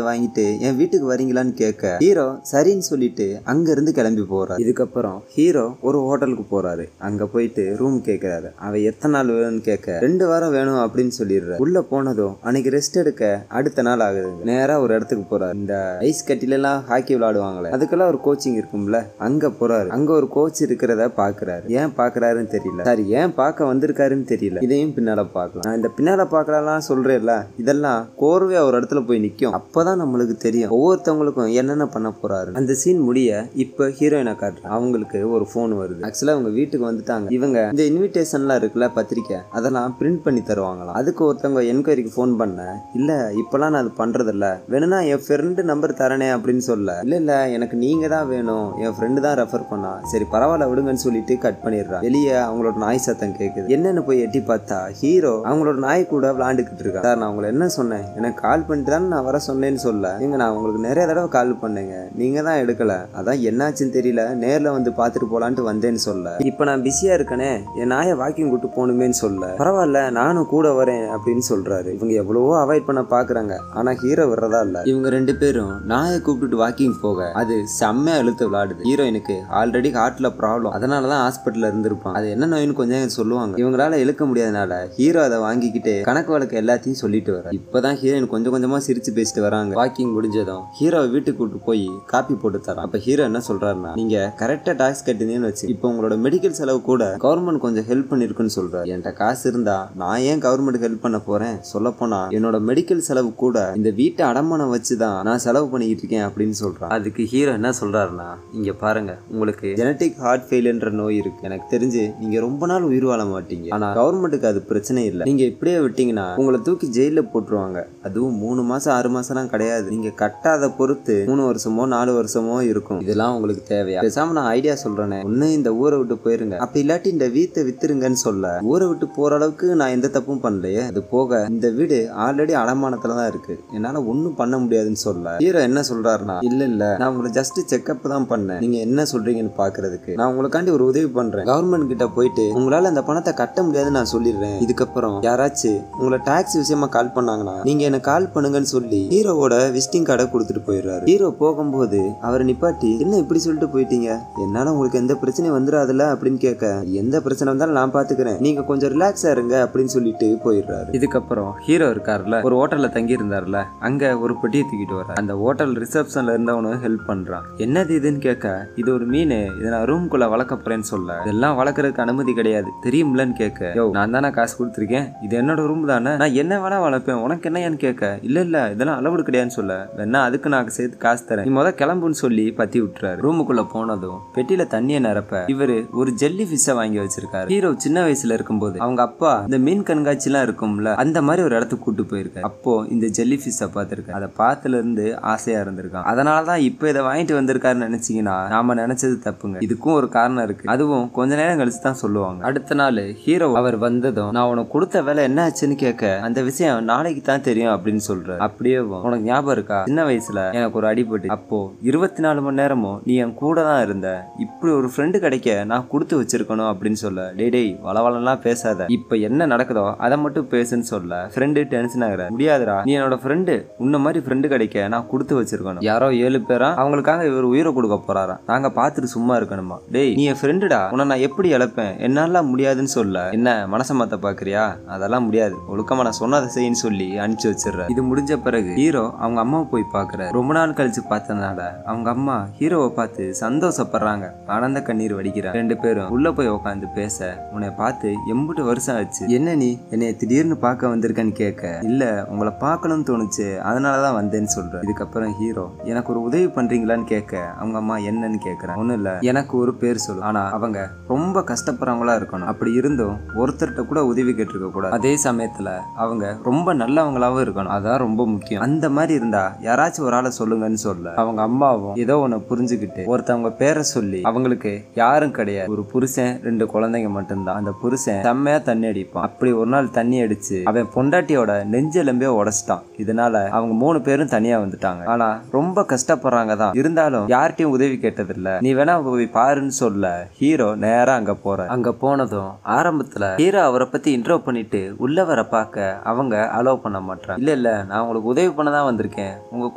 வாங்கிட்டு என் வீட்டுக்கு வரீங்களான்னு கேட்க, ஹீரோ சரின்னு சொல்லிட்டு அங்க இருந்து கிளம்பி போறாரு. இதுக்கப்புறம் ஹீரோ ஒரு ஹோட்டலுக்கு போறாரு. அங்க போயிட்டு ரூம் கேட்கிறாரு. அவன் எத்தனை நாள் வேணும்னு கேட்க 2 வாரம் வேணும் அப்படின்னு சொல்லிடுற. உள்ள போனதும் அன்னைக்கு ரெஸ்ட் எடுக்க அடுத்த நாள் ஆகுது. நேரா ஒரு இடத்துக்கு போறாரு. இந்த ஐஸ் கட்டில எல்லாம் ஹாக்கி விளையாடுவாங்களே அதுக்கெல்லாம் ஒரு கோச்சிங் இருக்கும்ல, அங்க போறாரு. அங்க ஒரு கோச் இருக்கிறத பாக்குறாரு. ஏன் பாக்குறாருன்னு தெரியல, சரி ஏன் பார்க்க வந்திருக்காருன்னு தெரியல, இதையும் பின்னால பாக்கலாம். நான் இந்த பின்னால பாக்கலாம் சொல்றேன்ல, இதெல்லாம் கோர்வையா ஒரு இடத்துல போய் நிக்கும். அப்பதான் நம்மளுக்கு தெரியும் ஒவ்வொருத்தவங்களுக்கும் என்னென்ன பண்ண போறாரு. அந்த சீன் முடிய இப்ப ஹீரோயினை காட்டுறேன். அவங்களுக்கு ஒரு போன் வருது. ஆக்சுவலா அவங்க வீட்டுக்கு வந்துட்டாங்க. இவங்க இந்த இன்விடேஷன்லாம் இருக்குல்ல பத்திரிக்கை, அதெல்லாம் பிரிண்ட் பண்ணி தருவாங்களாம். அதுக்கு ஒருத்தவங்க என்கொயரிக்கு போன் பண்ண, இல்ல இப்பெல்லாம் நான் அது பண்றது இல்ல, வேணும்னா என் ஃப்ரெண்டு நம்பர் தரனே அப்படின்னு சொல்ல, இல்ல எனக்கு நீங்க தான் வேணும் ஹீரோவும் என் ஃப்ரெண்டு தான் ரெஃபர் பண்ணா, சரி பரவாயில்ல விடுங்கன்னு சொல்லிட்டு கட் பண்ணிடுறான். வெளியே அவங்களோட நாய் சத்தம் கேக்குது. என்னன்னு போய் எட்டி பார்த்தா ஹீரோ அவங்களோட நாய் கூட விளையாண்டுக்கிட்டு இருக்கான். சார் நான் உங்களை என்ன சொன்னேன், எனக்கு கால் பண்ணிட்டு தான் நான் வர சொன்னேன்னு சொல்ல, நீங்க நான் உங்களுக்கு நிறைய தடவை கால் பண்ணேங்க, நீங்க தான் எடுக்கல, அதான் என்னாச்சுன்னு தெரியல, நேர்ல வந்து பாத்துட்டு போலான்ட்டு வந்தேன்னு சொல்ல, இப்ப நான் பிஸியா இருக்கனே, என் நாயை வாக்கிங் கூட்டு போகணுமேன்னு சொல்ல, பரவாயில்ல நானும் கூட வரேன் அப்படின்னு சொல்றாரு. இவங்க எவ்வளவோ அவாய்ட் பண்ண பாக்குறாங்க, ஆனா ஹீரோ வர்றதா இல்ல. இவங்க ரெண்டு பேரும் நாயை கூப்பிட்டு வாக்கிங் போக அது செம்மையா இழுத்து விளையாடுது. ஹீரோயினுக்கு ஆல்ரெடி ஹார்ட்ல ப்ராப்ளம், அதனாலதான் ஹாஸ்பிட்டல்ல இருந்திருப்பான். அது என்ன நோயின்னு கொஞ்சம் சொல்லுவாங்க. இவங்களால இழுக்க முடியாதனால ஹீரோ அதை வாங்கிக்கிட்டு கணக்கு வழக்கு எல்லாத்தையும் சொல்லிட்டு வர. இப்பதான் ஹீரோயின் கொஞ்சம் கொஞ்சமா சிரிச்சு பேசிட்டு வராங்க. வாக்கிங் முடிஞ்சதும் ஹீரோவை வீட்டுக்கு கூட்டு போய் காப்பி போட்டு தரான். அப்ப ஹீரோ என்ன சொல்றாருன்னா, நீங்க கரெக்டா டாக்ஸ் கட்டினீங்கன்னு வச்சு இப்போ உங்களோட மெடிக்கல் செலவு கூட கவர்மெண்ட் கொஞ்சம் ஹெல்ப் பண்ணிருக்குன்னு சொல்றாரு. என்கிட்ட காசு இருந்தா நான் ஏன் கவர்மெண்ட் ஹெல்ப் பண்ண போறேன், சொல்ல போனா என்னோட மெடிக்கல் செலவு கூட இந்த வீட்டை அடமானம் வச்சுதான் நான் செலவு பண்ணிக்கிட்டு இருக்கேன் அப்படின்னு சொல்றான். அதுக்கு ஹீரோ என்ன சொல்றாருன்னா, இங்க பாருங்க உங்களுக்கு ஜெனடிக் ஹார்ட் ஃபெயிலியர்ன்ற நோய் இருக்கு, எனக்கு தெரிஞ்சு நீங்க ரொம்ப நாள் உயிர் வாழ மாட்டீங்க, ஆனா கவர்மெண்ட்டுக்கு அது பிரச்சனை இல்லை, நீங்க இப்படியே விட்டீங்கன்னா உங்களை தூக்கி ஜெயில போட்டுருவாங்க, அதுவும் 3 மாசம் 6 மாசம்லாம் கிடையாது, நீங்க கட்டாத பொறுத்து 3 வருஷமோ 4 வருஷமோ இருக்கும், இதெல்லாம் உங்களுக்கு தேவையா, பேசாம நான் ஐடியா சொல்றேனே, ஒண்ணு இந்த ஊரை விட்டு போயிருங்க, அப்படி இல்லாட்டி இந்த வீட்டை வித்துருங்கன்னு சொல்ல, ஊரை விட்டு போற அளவுக்கு நான் எந்த தப்பும் பண்ணலையே, அது போக இந்த வீடு ஆல்ரெடி அடமானத்துலதான் இருக்கு, என்னால ஒன்னும் பண்ண முடியாதுன்னு சொல்ல, ஹீரோ என்ன சொல்றாருன்னா, இல்ல நான் உங்களை ஜஸ்ட் செக்அப் தான் பண்ணேன், நீங்க என்ன சொல்றீங்கன்னு பாக்குறதுக்கு, நான் உங்களுக்காண்டி ஒரு உதவி பண்றேன், கவர்மெண்ட் கிட்ட போயிட்டு உங்களால அந்த பணத்தை கட்ட முடியாதுன்னு நான் சொல்லிடுறேன், இதுக்கப்புறம் யாராச்சும் உங்களை டாக்ஸ் விஷயமா கால் பண்ணாங்கன்னா நீங்க எனக்கு கால் பண்ணுங்கன்னு சொல்லி ஹீரோவோட விசிட்டிங் கார்டை கொடுத்துட்டு போயிடுறாரு. ஹீரோ போகும்போது அவரை நிப்பாட்டி, என்ன இப்படி சொல்லிட்டு போயிட்டீங்க, என்னால உங்களுக்கு எந்த பிரச்சனையும் வந்துடாதுல அப்படின்னு கேட்க, எந்த பிரச்சனை வந்தாலும் நான் பாத்துக்கிறேன், நீங்க கொஞ்சம் ரிலாக்ஸா இருங்க அப்படின்னு சொல்லிட்டு போயிடுறாரு. இதுக்கப்புறம் ஹீரோ இருக்காருல, ஒரு ஹோட்டல்ல தங்கி இருந்தாருல, அங்க ஒரு பெட்டியை தூக்கிட்டு வர, அந்த ஹோட்டல் ரிசப்ஷன்ல இருந்தவனும் ஹெல்ப் பண்றான். என்னது இதுன்னு கேட்க, இது ஒரு மீன், இதை நான் ரூம்குள்ள வளர்க்க போறேன்னு சொல்ல, இதெல்லாம் வளர்க்கறதுக்கு அனுமதி கிடையாது தெரியும்லன்னு கேட்க, யோ நான் தானே காசு கொடுத்துருக்கேன், இது என்னோட ரூம் தானே, நான் என்ன வேணா வளர்ப்பேன், உனக்கு என்னன்னு கேட்க, இல்ல இதெல்லாம் அளவுடு கிடையாதுன்னு சொல்ல, வேணா அதுக்கு நான் சேர்த்து காசு தரேன், நீ முதல் கிளம்புன்னு சொல்லி பத்தி விட்டுறாரு. ரூமுக்குள்ள போனதும் பெட்டியில தண்ணியை நிரப்ப இவரு ஒரு ஜெல்லி ஃபிஷ்ஷை வாங்கி வச்சிருக்காரு. ஹீரோ சின்ன வயசுல இருக்கும்போது அவங்க அப்பா இந்த மீன் கண்காட்சி எல்லாம் இருக்கும்ல, அந்த மாதிரி ஒரு இடத்துக்கு கூட்டு போயிருக்காரு. அப்போ இந்த ஜெல்லி ஃபிஷ்ஷை பார்த்திருக்காரு, அதை பார்த்ததுல இருந்து ஆசையா இருந்திருக்கான். அதனாலதான் இப்ப இதை வாங்கிட்டு வந்திருக்காருன்னு நினைச்சீங்கன்னா நாம நினைச்சது தப்புங்க, இதுக்கும் ஒரு காரணம் இருக்கு, அதுவும் கொஞ்ச நேரம் கழிச்சு தான் சொல்லுவாங்க. அடுத்த நாள் ஹீரோ அவர் வந்ததும், நான் உனக்கு கொடுத்த வேலை என்ன ஆச்சுன்னு கேட்க, அந்த விஷயம் நாளைக்கு தான் தெரியும் அப்படின்னு சொல்ற. அப்படியே உனக்கு ஞாபகம் இருக்கா, சின்ன வயசுல எனக்கு ஒரு அடிபட்டு, அப்போ 24 மணி நேரமும் நீ என் கூட தான் இருந்த, இப்படி ஒரு ஃப்ரெண்டு கிடைக்க நான் கொடுத்து வச்சிருக்கணும் அப்படின்னு சொல்ல, டேய் வளவளம்லாம் பேசாத, இப்ப என்ன நடக்குதோ அதை மட்டும் பேசுன்னு சொல்ல, ஃப்ரெண்டு டென்ஷன் ஆகுற, முடியாதுடா நீ என்னோட ஃப்ரெண்டு, உன்ன மாதிரி ஃப்ரெண்டு கிடைக்க நான் கொடுத்து வச்சிருக்கணும், யாரோ 7 பேரா அவங்களுக்காக இவர் உயிரை கொடுக்க போறாரா, நாங்க பார்த்துட்டு சும்மா இருக்கணுமா, டேய் நீ என் ஃப்ரெண்டுடா, உன்னை நான் எப்படி இழப்பேன், என்னால முடியாதுன்னு சொல்ல, என்ன மனசை மாத்த பாக்குறியா, அதெல்லாம் முடியாது, ஒழுக்கமா நான் சொன்னதை செய்யின்னு சொல்லி அனுப்பிச்சு வச்சிடுற. இது முடிஞ்ச பிறகு ஹீரோ அவங்க அம்மாவை போய் பாக்குற. ரொம்ப நாள் கழிச்சு பார்த்ததுனால அவங்க அம்மா ஹீரோவை பார்த்து சந்தோஷப்படுறாங்க, ஆனந்த கண்ணீர் வடிக்கிறாங்க. 2 பேரும் உள்ள போய் உட்காந்து பேச, உன்னை பார்த்து 80 வருஷம் ஆச்சு, என்ன நீ என்னைய திடீர்னு பார்க்க வந்திருக்கன்னு கேட்க, இல்ல உங்களை பார்க்கணும்னு தோணுச்சு அதனாலதான் வந்தேன்னு சொல்ற. இதுக்கப்புறம் ஹீரோ எனக்கு ஒரு உதவி பண்றீங்களான்னு கேட்க, அவங்க அம்மா என்னன்னு கேட்கறாங்க. ஒண்ணும் இல்ல, எனக்கு ஒரு பேர் சொல்லு, ஆனா அவங்க ரொம்ப கஷ்டப்படுறவங்களா இருக்கணும், அப்படி இருந்தும் ஒருத்தர்கிட்ட கூட உதவி கேட்டிருக்க கூடாது, அதே சமயத்துல அவங்க ரொம்ப நல்லவங்களாவும் இருக்கணும், அதான் ரொம்ப முக்கியம், அந்த மாதிரி இருந்தா யாராச்சும் ஒரு ஆளை சொல்லுங்கன்னு சொல்ல, அவங்க அம்மாவும் ஏதோ ஒண்ணு புரிஞ்சுக்கிட்டு ஒருத்தவங்க பேரை சொல்லி, அவங்களுக்கு யாரும் கிடையாது, ஒரு புருஷன் 2 குழந்தைங்க மட்டும்தான், அந்த புருஷன் செம்மையா தண்ணி அடிப்பான், அப்படி ஒரு நாள் தண்ணி அடிச்சு அவன் பொண்டாட்டியோட நெஞ்செலும்பே உடைச்சிட்டான், இதனால அவங்க 3 பேரும் தனியா வந்துட்டாங்க, ஆனா ரொம்ப கஷ்டப்படுறாங்க தான், இருந்தாலும் யார்கிட்டயும் உதவி கேட்டது இல்ல, நீ வேணா போய் பாருன்னு சொல்ல, ஹீரோ நேரா அங்க போற. அங்க போனதும் ஆரம்பத்துல ஹீரோ அவரை பத்தி இன்ட்ரோ பண்ணிட்டு உள்ள வர பார்க்க அவங்க அலோவ் பண்ண மாட்டாங்க, இல்ல நான் உங்களுக்கு உதவி பண்ணதான் வந்திருக்கேன், உங்க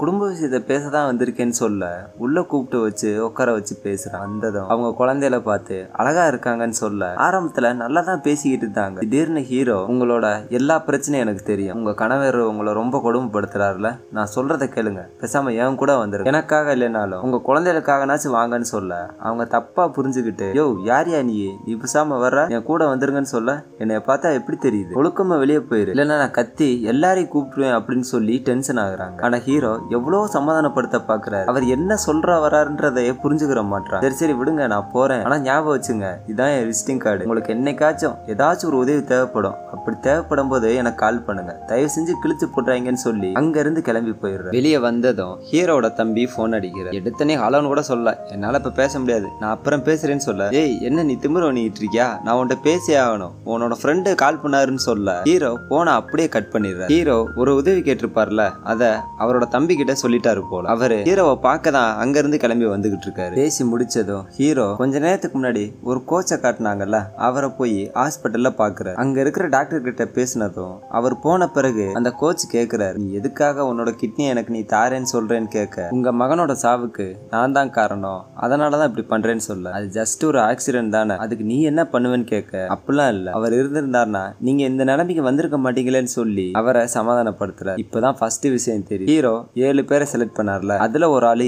குடும்ப விஷயத்தை பேசதான் வந்திருக்கேன்னு சொல்ல, உள்ள கூப்பிட்டு வச்சு உட்கார வச்சு பேசுறான். வந்ததும் அவங்க குழந்தையில பார்த்து அழகா இருக்காங்கன்னு சொல்ல, ஆரம்பத்துல நல்லா தான் பேசிக்கிட்டு இருந்தாங்க, திடீர்னு ஹீரோ, உங்களோட எல்லா பிரச்சனையும் எனக்கு தெரியும், உங்க கணவர் உங்களை ரொம்ப கொடுமைப்படுத்துறாருல, நான் சொல்றதை கேளுங்க, பேசாம என் கூட வந்துரு, எனக்காக இல்லைனாலும் உங்க குழந்தைகளுக்காகனாச்சும் வாங்கன்னு சொல்ல, அவங்க தப்பா புரிஞ்சுக்கிட்டு, யோ யாரியா நீ பேசாம வர்ற, என் கூட வந்துருங்கன்னு சொல்ல, என்னைய பார்த்தா எப்படி தெரியுது, ஒழுக்கமா வெளியே போயிரு, இல்லைன்னா நான் கத்தி எல்லாரையும் கூப்பிடுவேன் அப்படின்னு சொல்லி டென்ஷன் ஆகுறாங்க. ஆனா ஹீரோ எவ்வளவு சமாதானப்படுத்த பாக்குறாரு, அவர் என்ன சொல்ற வராருன்றதை புரிஞ்சுக்கிற மாட்டான். சரி விடுங்க நான் போறேன், ஆனா ஞாபகம் வச்சுங்க இதான் என் விசிட்டிங் கார்டு, உங்களுக்கு என்னைக்காச்சும் ஏதாச்சும் ஒரு உதவி தேவைப்படும், அப்படி தேவைப்படும் போது எனக்கு கால் பண்ணுங்க, தயவு செஞ்சு கிழிச்சு போட்டுறாங்கன்னு சொல்லி அங்க இருந்து கிளம்பி போயிடுற. வெளியே வந்ததும் ஹீரோட தம்பி போன் அடிக்கிற, எடுத்தனே ஹலோன்னு கூட கூட சொல்ல என்னால இப்ப பேச முடியாது, நான் அப்புறம் பேசுறேன்னு சொல்ல, ஏய் என்ன நீ திமிரு பண்ணிட்டு இருக்கியா, நான் உன்கிட்ட பேசியே ஆகணும், உன்னோட ஃப்ரெண்டு கால் பண்ணாருன்னு சொல்ல ஹீரோ போனை அப்படியே கட் பண்ணிடுறாரு. ஹீரோ ஒரு உதவி கேட்டிருப்பார்ல, அத அவரோட தம்பி கிட்ட சொல்லிட்டாரு போல. அவரு ஹீரோவை பார்க்க தான் அங்க இருந்து கிளம்பி வந்துகிட்டு இருக்காரு. பேசி முடிச்சதும் ஹீரோ கொஞ்ச நேரத்துக்கு முன்னாடி ஒரு கோச்சை காட்டினாங்கல்ல, அவரை போய் ஹாஸ்பிட்டல்ல பாக்குறாரு. அங்க இருக்கிற டாக்டர் கிட்ட பேசினதும் அவர் போன பிறகு அந்த கோச் கேக்குறாரு, நீ எதுக்காக உன்னோட கிட்னி எனக்கு நீ தாரேன்னு சொல்றேன்னு கேட்க, உங்க மகனோட சாவுக்கு நான் தான் காரணம், அதனாலதான் இப்படி பண்றேன்னு சொல்ல, அது ஜஸ்ட் ஒரு ஆக்சிடென்ட் தானே, அதுக்கு நீ என்ன பண்ணுவேன்னு கேட்க, அப்படிலாம் இல்ல, அவர் இருந்திருந்தாருன்னா நீங்க இந்த நிலைமைக்கு வந்திருக்க மாட்டீங்களேன்னு சொல்லி அவரை சமாதானப்படுத்துற. இப்பதான் ஃபர்ஸ்ட் விஷயம் தெரியும். ஹீரோ 7 பேரை செலக்ட் பண்ணார்ல, அதுல ஒரு ஆளு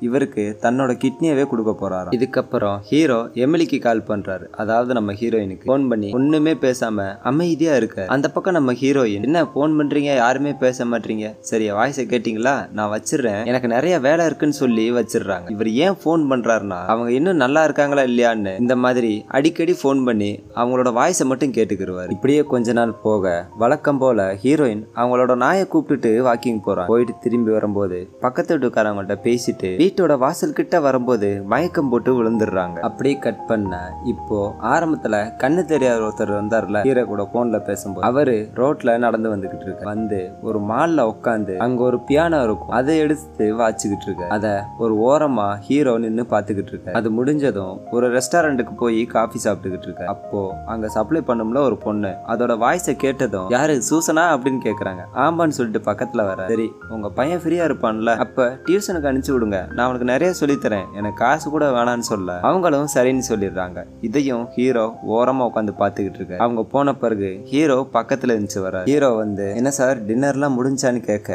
இவருக்கு தன்னோட கிட்னியவே கொடுக்க போறாரு. இதுக்கப்புறம் ஹீரோ எமிலிக்கு கால் பண்றாரு, அதாவது நம்ம ஹீரோயினுக்கு போன் பண்ணி ஒண்ணுமே பேசாம அமைதியா இருக்க. அந்த பக்கம் நம்ம ஹீரோயின், என்ன போன் பண்றீங்க, யாருமே பேச மாட்டீங்க, சரி வாய்ஸை கேட்டீங்களா, நான் வச்சிடுறேன், எனக்கு நிறைய வேலை இருக்குன்னு சொல்லி வச்சிடுறாங்க. இவர் ஏன் போன் பண்றாருன்னா அவங்க இன்னும் நல்லா இருக்காங்களா இல்லையான்னு இந்த மாதிரி அடிக்கடி போன் பண்ணி அவங்களோட வாய்ஸை மட்டும் கேட்டுக்கிடுவார். இப்படியே கொஞ்ச நாள் போக வழக்கம் போல ஹீரோயின் அவங்களோட நாயை கூப்பிட்டுட்டு வாக்கிங் போறாங்க. போயிட்டு திரும்பி வரும்போது பக்கத்து வீட்டுக்காரங்கள்ட்ட பேசிட்டு வீட்டோட வாசல் கிட்ட வரும்போது மயக்கம் போட்டு விழுந்துடுறாங்க. அப்படியே கட் பண்ண இப்போ ஆரம்பத்துல கண்ணு தெரியாத ஒருத்தர் வந்தார்ல, ஹீரோ கூட போன்ல பேசும்போது அவரு ரோட்ல நடந்து வந்துகிட்டு இருக்க, வந்து ஒரு மால்ல உட்காந்து அங்க ஒரு பியானோ இருக்கும், அதை எடுத்து வாச்சுக்கிட்டு இருக்க. அத ஒரு ஓரமா ஹீரோ நின்னு பாத்துக்கிட்டு இருக்க. அது முடிஞ்சதும் ஒரு ரெஸ்டாரண்ட்டுக்கு போய் காஃபி சாப்பிட்டுக்கிட்டு இருக்க. அப்போ அங்க சப்ளை பண்ணும்ல ஒரு பொண்ணு, அதோட வாய்ஸை கேட்டதும் யாரு சூசனா அப்படின்னு கேக்குறாங்க. ஆமான்னு சொல்லிட்டு பக்கத்துல வர, சரி உங்க பையன் ஃப்ரீயா இருப்பான்ல, அப்ப டியூஷனுக்கு அனுப்பிச்சு விடுங்க, நான் உனக்கு நிறைய சொல்லித்தரேன், எனக்கு காசு கூட வேணான்னு சொல்ல அவங்களும் சரின்னு சொல்லிடுறாங்க. இதையும் ஹீரோ ஓரமா உட்காந்து பாத்துக்கிட்டு இருக்க. அவங்க போன பிறகு ஹீரோ பக்கத்துல இருந்துச்சு வர. ஹீரோ வந்து, என்ன சார் டின்னர்லாம் முடிஞ்சான்னு கேட்க,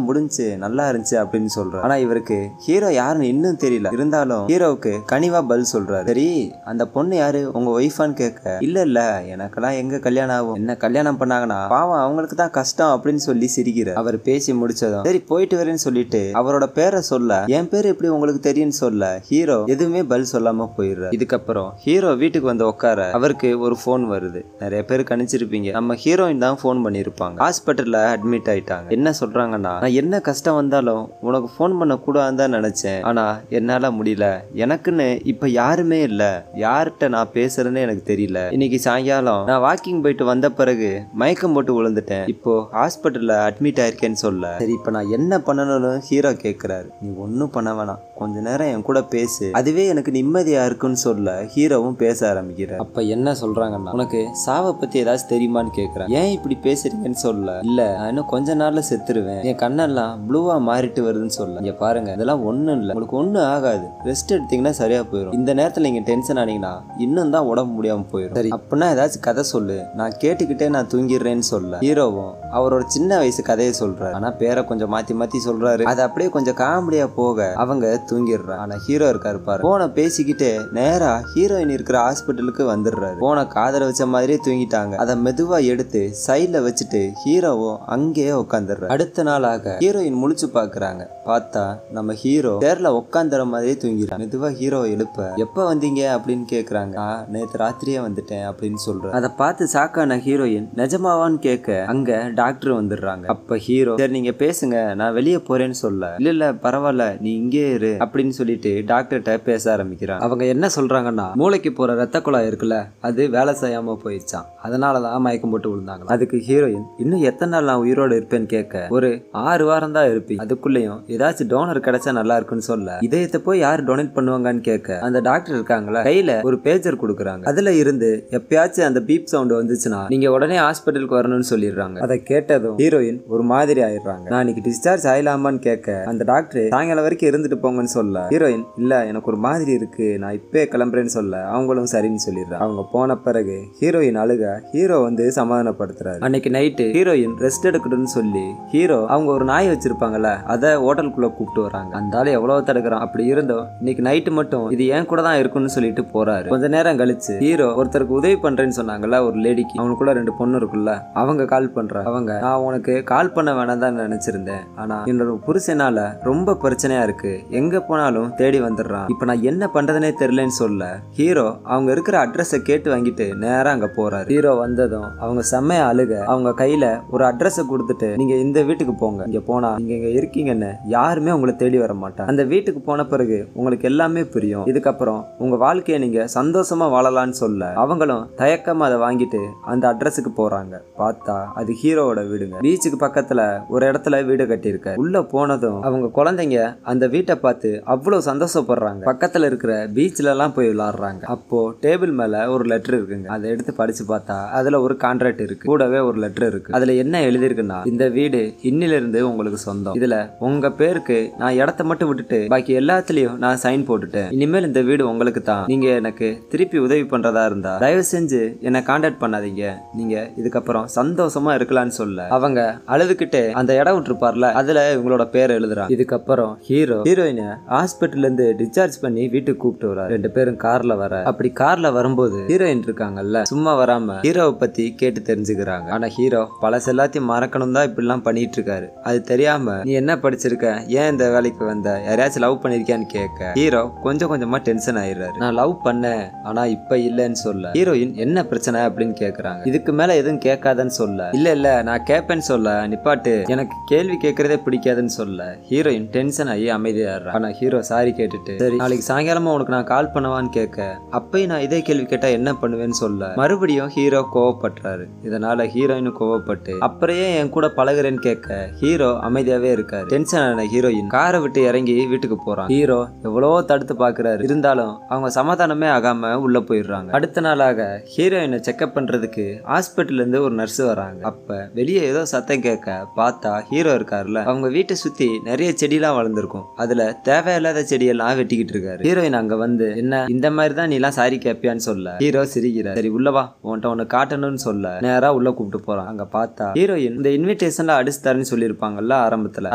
முடிஞ்சு நல்லா இருந்துச்சு அப்படின்னு சொல்ற. ஆனா இவருக்கு ஹீரோ யாருன்னு இன்னும் தெரியல. இருந்தாலும் ஹீரோவுக்கு கனிவா பதில் சொல்றாரு. சரி அந்த பொண்ணு யாரு, உங்க ஒய்ஃபான்னு கேட்க, இல்ல எனக்கெல்லாம் எங்க கல்யாணம் ஆகும், என்ன கல்யாணம் பண்ணாங்கன்னா பாவம் அவங்களுக்கு தான் கஷ்டம் அப்படின்னு சொல்லி சிரிக்கிறார். அவர் பேசி முடிச்சதும் சரி போயிட்டு வரேன்னு சொல்லிட்டு அவரோட பேரை சொல்ல, என் பேர் எப்படி உங்களுக்கு தெரியும்னு சொல்ல ஹீரோ எதுவுமே பதில் சொல்லாம போயிடுறாரு. இதுக்கப்புறம் ஹீரோ வீட்டுக்கு வந்து உட்கார அவருக்கு ஒரு போன் வருது. நிறைய பேர் கணிச்சிருப்பீங்க, நம்ம ஹீரோயின் தான் போன் பண்ணிருப்பாங்க. ஹாஸ்பிட்டல்ல அட்மிட் ஆயிட்டாங்க. என்ன சொல்றாங்கன்னா, நான் என்ன கஷ்டம் வந்தாலும் உனக்கு போன் பண்ண கூடாதுன்னு தான் நினைச்சேன், ஆனா என்னால முடியல, எனக்குன்னு இப்ப யாருமே இல்ல, யார்கிட்ட நான் பேசுறேன்னு எனக்கு தெரியல, இன்னைக்கு சாயங்காலம் நான் வாக்கிங் போயிட்டு வந்த பிறகு மயக்கம் போட்டு விழுந்துட்டேன், இப்போ ஹாஸ்பிட்டல்ல அட்மிட் ஆயிருக்கேன்னு சொல்ல, சரி இப்ப நான் என்ன பண்ணணும்னு ஹீரோ கேக்குறாரு. நீ ஒன்னும் பண்ண வேணாம், கொஞ்ச நேரம் என் கூட பேசு, அதுவே எனக்கு நிம்மதியா இருக்குன்னு சொல்ல ஹீரோவும் பேச ஆரம்பிக்கிறார். அப்ப என்ன சொல்றாங்கன்னா, உனக்கு சாவை பத்தி ஏதாச்சும் தெரியுமான்னு கேக்குறேன். ஏன் இப்படி பேசுறீங்கன்னு சொல்ல, இல்ல நான் இன்னும் கொஞ்ச நாள்ல செத்துருவேன், என் கண்ணெல்லாம் ப்ளூவா மாறிட்டு வருதுன்னு சொல்ல, இங்க பாருங்க இதெல்லாம் ஒண்ணும் இல்ல, உங்களுக்கு ஒண்ணும் ஆகாது, ரெஸ்ட் எடுத்தீங்கன்னா சரியா போயிடும், இந்த நேரத்துல நீங்க டென்ஷன் ஆனீங்கன்னா இன்னும் தான் உடம்பு முடியாம போயிடும், சரி அப்படின்னா ஏதாச்சும் கதை சொல்லு, நான் கேட்டுக்கிட்டே நான் தூங்கிடுறேன்னு சொல்ல ஹீரோவும் அவரோட சின்ன வயசு கதையை சொல்றாரு. ஆனா பேரை கொஞ்சம் மாத்தி மாத்தி சொல்றாரு. அது அப்படியே கொஞ்சம் காமெடியா போக அவங்க தூங்கிடுறாங்க. ஆனா ஹீரோ இருக்காரு பாரு, போனை பேசிக்கிட்டே நேரா ஹீரோயின் இருக்கிற ஹாஸ்பிட்டலுக்கு வந்துடுறாரு. போனை காதல வச்ச மாதிரியே தூங்கிட்டாங்க. அதை மெதுவா எடுத்து சைட்ல வச்சுட்டு ஹீரோவும் அங்கேயே உட்காந்துடுறாரு. அடுத்த நாளாக ஹீரோயின் முழிச்சு பாக்குறாங்க. பார்த்தா நம்ம ஹீரோ சேர்ல உட்காந்துற மாதிரியே தூங்கிறாங்க. மெதுவா ஹீரோ எழுப்ப, எப்ப வந்தீங்க அப்படின்னு கேக்குறாங்க. நேத்து ராத்திரியே வந்துட்டேன் அப்படின்னு சொல்ற. அதை பார்த்து சாக்கான ஹீரோயின் நிஜமாவான்னு கேட்க அங்க டாக்டர் வந்துடுறாங்க. அப்ப ஹீரோ, சரி நீங்க பேசுங்க, நான் வெளியே போறேன்னு சொல்ல, இல்ல பரவாயில்ல நீ இங்கே இரு அப்படின்னு சொல்லிட்டு டாக்டர்கிட்ட பேச ஆரம்பிக்கிறாங்க. அவங்க என்ன சொல்றாங்கன்னா, மூளைக்கு போற ரத்த குழாய் இருக்குல்ல, அது வேலை செய்யாம போயிடுச்சான், அதனாலதான் மயக்கம் போட்டு விழுந்தாங்க. அதுக்கு ஹீரோயின், இன்னும் எத்தனை நாள் நான் உயிரோடு இருப்பேன்னு கேட்க, ஒரு 6 வாரம் தான் இருப்பீங்க, அதுக்குள்ளயும் ஏதாச்சும் டோனர் கிடைச்சா நல்லா இருக்குன்னு சொல்ல, இதயத்தை போய் யாரு டொனேட் பண்ணுவாங்கன்னு கேட்க அந்த டாக்டர் இருக்காங்களா கையில ஒரு பேஜர் கொடுக்குறாங்க. அதுல இருந்து எப்பயாச்சும் அந்த பீப் சவுண்ட் வந்துச்சுன்னா நீங்க உடனே ஹாஸ்பிட்டலுக்கு வரணும்னு சொல்லிடுறாங்க. அதை கேட்டதும் ஹீரோயின் ஒரு மாதிரி ஆயிடுறாங்க. நான் இன்னைக்கு டிஸ்சார்ஜ் ஆயிலாமான்னு கேட்க அந்த டாக்டர் சாயங்காலம் வரைக்கும் இருந்துட்டு போங்கன்னு சொல்ல ஹீரோயின், இல்ல எனக்கு ஒரு மாதிரி இருக்கு, நான் இப்பே கிளம்புறேன்னு சொல்ல அவங்களும் சரின்னு சொல்லிடுறாங்க. அவங்க போன பிறகு ஹீரோயின் அழுக ஹீரோ வந்து சமாதானப்படுத்துறாரு. அன்னைக்கு நைட்டு ஹீரோயின் ரெஸ்ட் எடுக்கணும்னு சொல்லி ஹீரோ அவங்க ஒரு நாய் வச்சிருப்பாங்கல்ல, அதை ஹோட்டலுக்குள்ள கூப்பிட்டு வராங்க. அந்த ஆளு எவ்வளவு தடுக்கிறான். அப்படி இருந்தோம் இன்னைக்கு நைட்டு மட்டும் இது ஏன் கூட தான் இருக்குன்னு சொல்லிட்டு போறாரு. கொஞ்ச நேரம் கழிச்சு ஹீரோ ஒருத்தருக்கு உதவி பண்றேன்னு சொன்னாங்கல்ல ஒரு லேடிக்கு, அவனுக்குள்ள 2 பொண்ணு இருக்குல்ல, அவங்க கால் பண்ற. அவங்க, நான் உனக்கு கால் பண்ண வேணாம் தான் நினைச்சிருந்தேன், ஆனா என்னோட புருஷனால ரொம்ப பிரச்சனையா இருக்கு, எங்க போனாலும் தேடி வந்துடுறான், இப்ப நான் என்ன பண்றதுனே தெரியலன்னு சொல்ல ஹீரோ அவங்க இருக்கிற அட்ரஸை கேட்டு வாங்கிட்டு நேரா அங்க போறாரு. ஹீரோ வந்ததும் அவங்க செம்மையா அழுக அவங்க கையில ஒரு அட்ரஸை கொடுத்துட்டு, நீங்க இந்த வீட்டுக்கு போங்க, இங்க போனா நீங்க இங்க இருக்கீங்கன்னு யாருமே உங்களை தேடி வர மாட்டாங்க, அந்த வீட்டுக்கு வீட்டுக்கு போன பிறகு உங்களுக்கு எல்லாமே புரியும். இதுக்கப்புறம் உங்க வாழ்க்கையை நீங்க சந்தோஷமா வாழலாம்னு சொல்ல அவங்களும் தயக்கமா அதை வாங்கிட்டு அந்த அட்ரஸுக்கு போறாங்க. பார்த்தா அது ஹீரோவோட வீடுங்க. பீச்சுக்கு பக்கத்துல ஒரு இடத்துல வீடு கட்டியிருக்க. உள்ள போனதும் அவங்க குழந்தைங்க அந்த வீட்டை பார்த்து அவ்வளவு சந்தோஷப்படுறாங்க. பக்கத்துல இருக்கிற பீச்ல எல்லாம் போய் விளையாடுறாங்க. அப்போ டேபிள் மேல ஒரு லெட்டர் இருக்குங்க. அதை எடுத்து படிச்சு பார்த்தா அதுல ஒரு கான்ட்ராக்ட் இருக்கு. கூடவே ஒரு லெட்டர் இருக்கு. அதுல என்ன எழுதிருக்குன்னா, இந்த வீடு இன்னிலிருந்து உங்களுக்கு சொந்தம். இதுல உங்க பேருக்கு நான் இடத்த மட்டும் விட்டுட்டு பாக்கி எல்லாத்துலயும் நான் சைன் போட்டுட்டேன். இனிமேல் இந்த வீடு உங்களுக்கு தான். நீங்க எனக்கு திருப்பி உதவி பண்றதா இருந்தா தயவு செஞ்சு என்ன கான்டாக்ட் பண்ணாதீங்க. நீங்க இதுக்கப்புறம் சந்தோஷமா இருக்கலாம்னு சொல்ல அவங்க அழுதுகிட்டே அந்த இடம் விட்டுருப்பார்ல அதுல இவங்களோட பேர் எழுதுறாங்க. இதுக்கப்புறம் ஹீரோயினை ஹாஸ்பிட்டல்ல இருந்து டிஸ்சார்ஜ் பண்ணி வீட்டுக்கு கூப்பிட்டு வராரு. 2 பேரும் கார்ல வர. அப்படி கார்ல வரும்போது ஹீரோயின் இருக்காங்கல்ல, சும்மா வராம ஹீரோவை பத்தி கேட்டு தெரிஞ்சுக்கிறாங்க. ஆனா ஹீரோ பழச எல்லாத்தையும் மறக்கணும் தான் இப்படி எல்லாம் பண்ணிட்டு இருக்காரு. அது தெரியாம நீ என்ன படிச்சிருக்க, ஏன் இந்த வேலைக்கு வந்த, யாரையாச்சும் லவ் பண்ணிருக்கியான்னு கேட்க ஹீரோ கொஞ்சம் கொஞ்சமா டென்ஷன் ஆயிடுறாரு. நான் லவ் பண்ணேன் ஆனா இப்ப இல்லன்னு சொல்ல ஹீரோயின் என்ன பிரச்சனை அப்படின்னு கேக்குறாங்க. இதுக்கு மேல எதுவும் கேட்காதன்னு சொல்ல இல்ல நான் கேட்பேன்னு சொல்ல நிப்பாட்டு, எனக்கு கேள்வி கேட்கறதே பிடிக்காதுன்னு சொல்ல ஹீரோயின் டென்ஷன் ஆகி அமைதியாடுறா. ஆனா ஹீரோ சாரி கேட்டுட்டு சரி நாளைக்கு சாயங்காலமா உனக்கு நான் கால் பண்ணவான்னு கேட்க அப்பயும் நான் இதே கேள்வி கேட்டா என்ன பண்ணுவேன்னு சொல்ல மறுபடியும் ஹீரோ கோவப்படுறாரு. இதனால ஹீரோயினும் கோவப்பட்டு அப்புறம் என் கூட பழகுறேன்னு கேட்க ஹீரோ அமைதியாவே இருக்காரு. டென்ஷன் ஆன ஹீரோயின் காரை விட்டு இறங்கி வீட்டுக்கு போறான். ஹீரோ எவ்வளவோ தடுத்து பாக்குறாரு. இருந்தாலும் அவங்க சமாதானமே ஆகாம உள்ள போயிடுறாங்க. அடுத்த நாளாக ஹீரோயினை செக்அப் பண்றதுக்கு ஹாஸ்பிட்டல்ல இருந்து ஒரு நர்ஸ் வராங்க. அப்ப வெளியே ஏதோ சத்தம் கேட்க பார்த்தா ஹீரோ இருக்காருல, அவங்க வீட்டை சுத்தி நிறைய செடியெல்லாம் வளர்ந்துருக்கும். அதுல தேவையில்லாத செடியெல்லாம் வெட்டிக்கிட்டு இருக்காரு. ஹீரோயின் அங்க வந்து என்ன இந்த மாதிரி தான் நீ எல்லாம் சாரி கேப்பியான்னு சொல்ல ஹீரோ சிரிக்கிறார். சரி உள்ளவா உன்ட்ட ஒன்னு காட்டணும்னு சொல்ல நேரா உள்ள கூப்பிட்டு போறான். அங்க பார்த்தா ஹீரோயின் இந்த இன்விடேஷன்ல அடிச்சு தரேன்னு சொல்லியிருப்பாங்கல்ல ஆரம்பத்துல,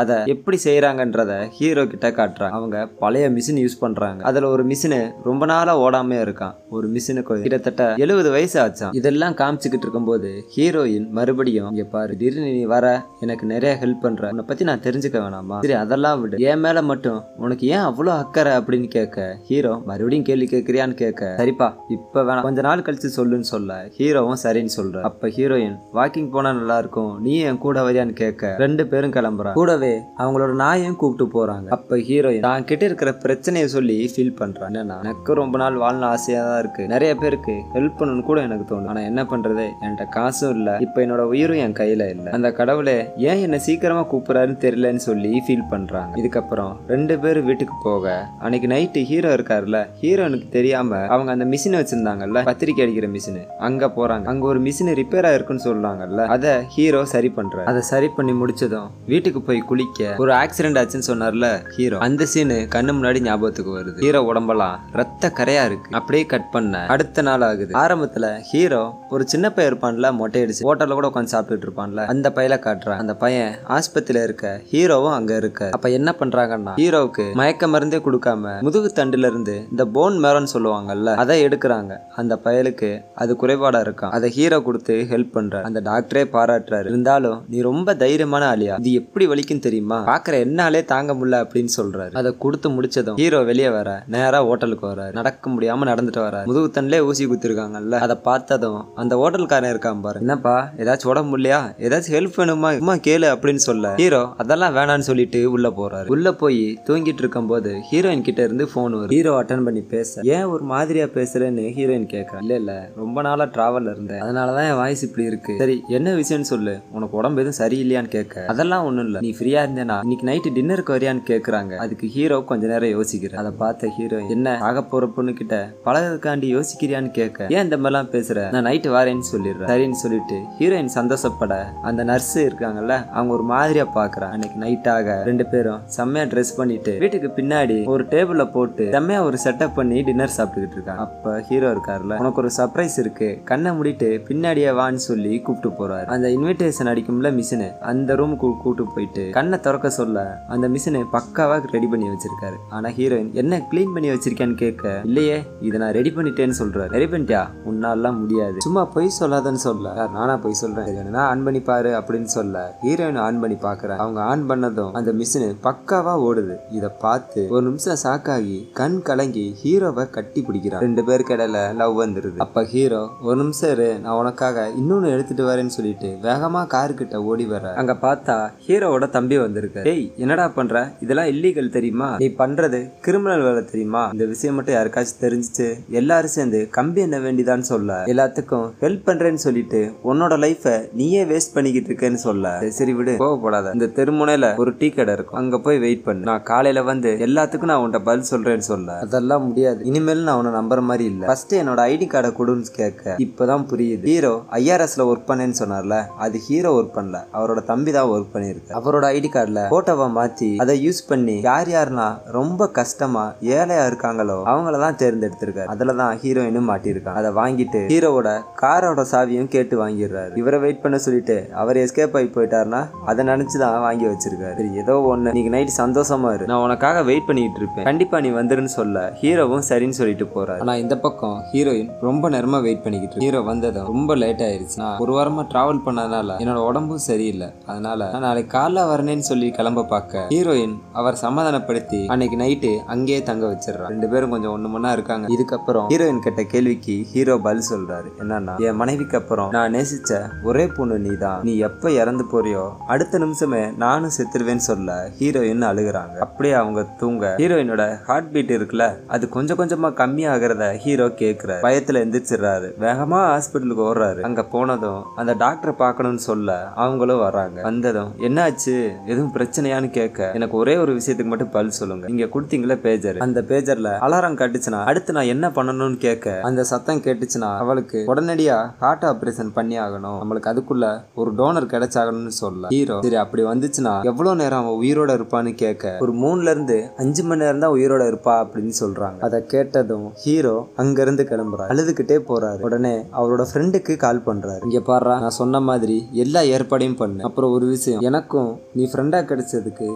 அதை எப்படி செய்யறாங்கன்றத ஹீரோ கிட்ட காட்டுறாங்க. அவங்க பழைய மிஷின் யூஸ் பண்றாங்க. அதுல ஒரு மிஷின் ரொம்ப நாளா ஓடாமே இருக்கான். ஒரு மிஷினுக்கு கிட்டத்தட்ட 70 வயசு ஆச்சான். இதெல்லாம் காமிச்சுக்கிட்டு இருக்கும்போது ஹீரோயின் மறுபடியும் இங்க பாரு, திடீர்னு நீ வர எனக்கு நிறைய ஹெல்ப் பண்ற, உன்னை பத்தி நான் தெரிஞ்சுக்க வேணாமா, சரி அதெல்லாம் விடு, என் மேல மட்டும் உனக்கு ஏன் அவ்வளவு அக்கறை அப்படின்னு கேட்க ஹீரோ மறுபடியும் கேள்வி கேட்கிறியான்னு கேட்க சரிப்பா இப்ப வேணாம் கொஞ்ச நாள் கழிச்சு சொல்லுன்னு சொல்ல ஹீரோவும் சரின்னு சொல்ற. அப்ப ஹீரோயின் வாக்கிங் போனா நல்லா இருக்கும், நீ என் கூட வரியான்னு கேட்க 2 பேரும் கிளம்புறாங்க. கூடவே அவங்களோட நாயையும் கூப்பிட்டு போறாங்க. அப்ப ஹீரோயின் தான் கிட்ட இருக்கிற பிரச்சனையை சொல்லி ஃபீல் பண்றான். என்னன்னா எனக்கு ரொம்ப நாள் வாழணும் ஆசையா தான் இருக்கு, நிறைய பேருக்கு ஹெல்ப் பண்ணணும்னு கூட எனக்கு தோணும், ஆனா என்ன பண்றது என்கிட்ட காசும் இல்ல, இப்ப என்னோட உயிரும் என் கையில இல்ல, அந்த கடவுளே ஏன் என்ன சீக்கிரமா கூப்பிடுறாருன்னு தெரியலன்னு சொல்லி ஃபீல் பண்றாங்க. இதுக்கப்புறம் 2 பேரும் வீட்டுக்கு போக அன்னைக்கு நைட்டு ஹீரோ இருக்காருல்ல, ஹீரோனுக்கு தெரியாம அவங்க அந்த மிஷின் வச்சிருந்தாங்கல்ல பத்திரிக்கை அடிக்கிற மிஷின், அங்க போறாங்க. அங்க ஒரு மிஷின் ரிப்பேர் ஆயிருக்குன்னு சொல்றாங்கல்ல, அத ஹீரோ சரி பண்ற. அதை சரி பண்ணி முடிச்சதும் வீட்டுக்கு போய் குளிக்க ஒரு ஆக்சிடென்ட் ஆச்சுன்னு சொன்னார்ல ஹீரோ, அந்த சீனு கண்ணு முன்னாடி ஞாபகத்துக்கு வருது. ஹீரோ உடம்பெல்லாம் ரத்த கரையா இருக்கு. அப்படியே கட் பண்ண அடுத்த நாள் ஆகுது. ஆரம்பத்துல ஹீரோ ஒரு சின்ன பையன் இருப்பான்ல, மொட்டையடிச்சு ஹோட்டல்ல கூட உட்காந்து சாப்பிட்டுட்டு இருப்பான்ல, அந்த பையல காட்டுறான். அந்த பையன் ஆஸ்பத்திரியில இருக்க, ஹீரோவும் அங்க இருக்க. அப்ப என்ன பண்றாங்கன்னா ஹீரோவுக்கு மயக்க மருந்தே கொடுக்காம முதுகு தண்டுல இருந்து இந்த போன் மேரோன்னு சொல்லுவாங்கல்ல அதை எடுக்கிறாங்க. அந்த பயலுக்கு அது குறைபாடா இருக்கான். அதை ஹீரோ கொடுத்து ஹெல்ப் பண்றாரு. அந்த டாக்டரே பாராட்டுறாரு. இருந்தாலும் நீ ரொம்ப தைரியமான ஆளியா, இது எப்படி வலிக்கும் தெரியுமா, பாக்குற என்னாலே தாங்க முடியல அப்படின்னு சொல்றாரு. அதை கொடுத்து முடிச்சதும் ஹீரோ வெளியே வர நேரா ஹோட்டலுக்கு வராரு. நடக்க முடியாம நடந்துட்டு வராரு. முதுகு தண்டுல ஊசி குத்திருக்காங்கல்ல, அதை பார்த்ததும் அந்த ஹோட்டல்காரன் இருக்கான் பாரு, என்னப்பா ஏதாச்சும் உடம்பு முடியலையா, ஏதாச்சும் ஹெல்ப் வேணுமா, அம்மா கேளு அப்படின்னு சொல்ல ஹீரோ அதெல்லாம் வேணான்னு சொல்லிட்டு உள்ள போறாரு. உள்ள போய் தூங்கிட்டு இருக்கும் போது ஹீரோயின் கிட்ட இருந்து போன் வரும். ஹீரோ அட்டன் பண்ணி பேச ஏன் ஒரு மாதிரியா பேசுறேன்னு ஹீரோயின் கேட்கறா. இல்ல ரொம்ப நாளா டிராவல்ல இருந்தேன், அதனாலதான் என் வாய்ஸ் இப்படி இருக்கு, சரி என்ன விஷயம்னு சொல்லு, உனக்கு உடம்பு எதுவும் சரியில்லையான்னு கேட்க அதெல்லாம் ஒண்ணும் இல்ல, நீ ஃப்ரீயா இருந்தேனா இன்னைக்கு நைட்டு டின்னருக்கு வரியான்னு கேக்குறாங்க. அதுக்கு ஹீரோ கொஞ்ச நேரம் யோசிக்கிற. அதை பார்த்த ஹீரோ என்ன ஆக போற பொண்ணு கிட்ட பழகதுக்காண்டி யோசிக்கிறியான்னு கேட்க ஏன் இந்த மாதிரிலாம் பேசுற, நான் நைட்டு வரேன்னு சொல்லிடுறேன். சரின்னு சொல்லிட்டு ஹீரோயின் சந்தோஷப்பட அந்த நர்ஸ் இருக்காங்கல்ல அவங்க ஒரு மாதிரியா பாக்குறாங்க. அன்னைக்கு நைட்டாக 2 பேரும் செம்மையா ட்ரெஸ் பண்ணிட்டு வீட்டுக்கு பின்னாடி ஒரு டேபிள்ல போட்டு செம்மையா ஒரு செட்டப் பண்ணி டின்னர் சாப்பிட்டுக்கிட்டு இருக்காங்க. அப்ப ஹீரோ இருக்காருல, உனக்கு ஒரு சர்ப்ரைஸ் இருக்கு, கண்ணை மூடிட்டு பின்னாடியே வான்னு சொல்லி கூப்பிட்டு போறாரு. அந்த இன்விடேஷன் அடிக்கும்ல மிஷின், அந்த ரூமுக்கு கூப்பிட்டு போயிட்டு கண்ணை திறக்க சொல்ல அந்த மிஷினை பக்காவா ரெடி பண்ணி வச்சிருக்காரு. ஆனா ஹீரோயின் என்ன கிளீன் பண்ணி வச்சிருக்கேன்னு கேட்க இல்லையே இதை நான் ரெடி பண்ணிட்டேன்னு சொல்றாரு. ரெடி பண்ணிட்டியா, உன்னாலாம் முடியாது, சும்மா பொய் சொல்லாதன்னு சொல்ல நானா பொய் சொல்றேன், ஆன் பண்ணி பாரு அப்படின்னு சொல்ல ஹீரோயின் ஆன் பண்ணி பாக்குறேன். அவங்க ஆன் பண்ணதும் அந்த மிஷின் பக்காவா ஓடுது. இத பார்த்து ஒரு நிமிஷம் ஷாக்காகி கண் கலங்கி ஹீரோவை கட்டி பிடிக்கிறான். 2 பேருக்கு இடையில லவ் வந்துருது. அப்ப ஹீரோ ஒரு நிமிஷம் இரு, நான் உனக்காக இன்னொன்னு எடுத்துட்டு வரேன்னு சொல்லிட்டு வேகமா காரு கிட்ட ஓடி வர அங்க பார்த்தா ஹீரோவோட தம்பி வந்திருக்கு. ஏய் என்னடா பண்ற, இதெல்லாம் இல்லீகல் தெரியுமா தெரியுமா, நீ பண்றது கிரிமினல் வேலை தெரியுமா, இந்த விஷயம் மட்டும் யாருக்காச்சும் தெரிஞ்சிச்சு எல்லாரும் சேர்ந்து கம்பி என்ன வேண்டிதான்னு சொல்ல, எல்லாத்துக்கும் ஹெல்ப் பண்றேன்னு சொல்லிட்டு உன்னோட லைஃப நீயே வேஸ்ட் பண்ணிக்கிட்டு இருக்கேன்னு சொல்ல, சரி விடு கோவப்படாத, இந்த தெருமுனையில ஒரு டீ கடை இருக்கும், அங்க போய் வெயிட் பண்ணு, நான் காலையில வந்து எல்லாத்துக்கும் நான் உன்கிட்ட பதில் சொல்றேன்னு சொல்ல, அதெல்லாம் முடியாது, இனிமேல் நான் அவனை நம்புற மாதிரி இல்ல, ஃபர்ஸ்ட் என்னோட ஐடி கார்டை கொடுன்னு கேட்க இப்பதான் புரியுது, ஹீரோ ஐஆர்எஸ்ல ஒர்க் பண்ணேன்னு சொன்னார்ல, அது ஹீரோ ஒர்க் பண்ணல, அவரோட தம்பி தான் ஒர்க் பண்ணிருக்கு. அவரோட ஐடி கார்டுல போட்டோவை மாத்தி அதை யூஸ் பண்ணி யார் யாருன்னா ரொம்ப கஷ்டமா ஏழையா இருக்காங்களோ அவங்களதான் தேர்ந்தெடுத்திருக்காரு. அதுலதான் ஹீரோயினும் மாட்டிருக்காங்க. அதை வாங்கிட்டு ஹீரோவோட காரோட சாவியும் கேட்டு வாங்கிடுறாரு. இவரை வெயிட் பண்ண சொல்லிட்டு அவர் எஸ்கேப் ஆகி போயிட்டாருன்னா அதை நினைச்சுதான் வாங்கி வச்சிருக்காரு. சரி ஏதோ ஒண்ணு, நீங்க நைட் சந்தோஷமா இரு, நான் உனக்காக வெயிட் பண்ணிட்டு இருப்பேன், கண்டிப்பா நீ வந்துருன்னு சொல்ல ஹீரோவும் சரின்னு சொல்லிட்டு போறாரு. ஆனா இந்த பக்கம் ஹீரோயின் ரொம்ப நேரமா வெயிட் பண்ணிக்கிட்டு, ஹீரோ வந்ததும் ரொம்ப லேட் ஆயிருச்சு, நான் ஒரு வாரமா டிராவல் பண்ணதுனால என்னோட உடம்பும் சரியில்லை, அதனால நான் நாளைக்கு காலைல வரேன்னு சொல்லி கிளம்ப பார்க்க ஹீரோயின் அவர் சமாதானப்படுத்தி அன்னைக்கு நைட்டு அங்கேயே தங்க வச்சிடறான். ரெண்டு பேரும் கொஞ்சம் ஒண்ணு மண்ணா இருக்காங்க. இதுக்கப்புறம் ஹீரோயின் கேட்ட கேள்விக்கு ஹீரோ பதில் சொல்றாரு, என்னன்னா என் மனைவிக்கு அப்புறம் நான் நேசிச்ச ஒரே பொண்ணு நீதான், நீ எப்ப இறந்து போறியோ அடுத்த நிமிஷமே நானும் செத்துருவேன்னு சொல்ல ஹீரோயின் அழுகுறாங்க. அப்படியே அவங்க தூங்க ஹீரோயினோட ஹார்ட் பீட் இருக்குல்ல அது கொஞ்சம் கொஞ்சமா கம்மி ஆகிறத ஹீரோ கேட்கிறாரு. பயத்துல எந்திரிச்சிடறாரு, வேகமா ஹாஸ்பிட்டலுக்கு ஓடுறாரு. அங்க போனதும் அந்த டாக்டரை பார்க்கணும்னு சொல்ல அவங்களும் வராங்க. வந்ததும் என்னாச்சு எதுவும் பிரச்சனையான்னு கேட்க எனக்கு ஒரே ஒரு விஷயத்துக்கு மட்டும் பதில் சொல்லுங்க, நீங்க கொடுத்தீங்களே பேஜர், அந்த பேஜர்ல அலாரம் காட்டுச்சுன்னா அடுத்து நான் என்ன பண்ணணும்னு கேட்க அந்த சத்தம் கேட்டுச்சுன்னா அவளுக்கு உடனடியா ஹார்ட் ஆபரேஷன் பண்ணி ஆகணும், நம்மளுக்கு அதுக்குள்ள ஒரு டோனர் கிடைச்சாகணும்னு சொல்ல ஹீரோ சரி அப்படி வந்துச்சுன்னா எவ்வளவு நேரம் அவன் உயிரோட இருப்பான்னு கேட்க ஒரு 3ல இருந்து 5 மணி நேரம் தான் உயிரோட இருப்பா அப்படின்னு சொல்றாங்க. அதை கேட்டதும் ஹீரோ அங்க இருந்து கிளம்புறாரு, அழுதுகிட்டே போறாரு. உடனே அவரோட ஃப்ரெண்டுக்கு கால் பண்றாரு, இங்க பாரு நான் சொன்ன மாதிரி எல்லா ஏற்பாடையும் பண்ணு, அப்புறம் ஒரு விஷயம், எனக்கும் நீ ஃப்ரெண்டா கிடைச்சதுக்கு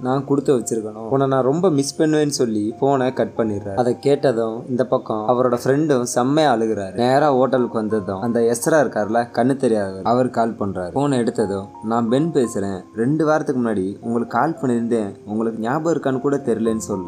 நான் கொடுத்து வச்சிருக்கணும், உன்னை நான் ரொம்ப மிஸ் பண்ணுவேன்னு சொல்லி போனை கட் பண்ணிடுறாரு. அதை கேட்டதும் இந்த பக்கம் அவரோட ஃப்ரெண்டும் செம்மையா அழுகுறாரு. நேரா ஹோட்டலுக்கு வந்ததும் அந்த எஸ்ரா இருக்காருல கண்ணு தெரியாது அவர் கால் பண்றாரு. போனை எடுத்ததும் நான் பென் பேசுறேன், 2 வாரத்துக்கு முன்னாடி உங்களுக்கு கால் பண்ணியிருந்தேன், உங்களுக்கு ஞாபகம் இருக்கான்னு கூட தெரியலன்னு சொல்ல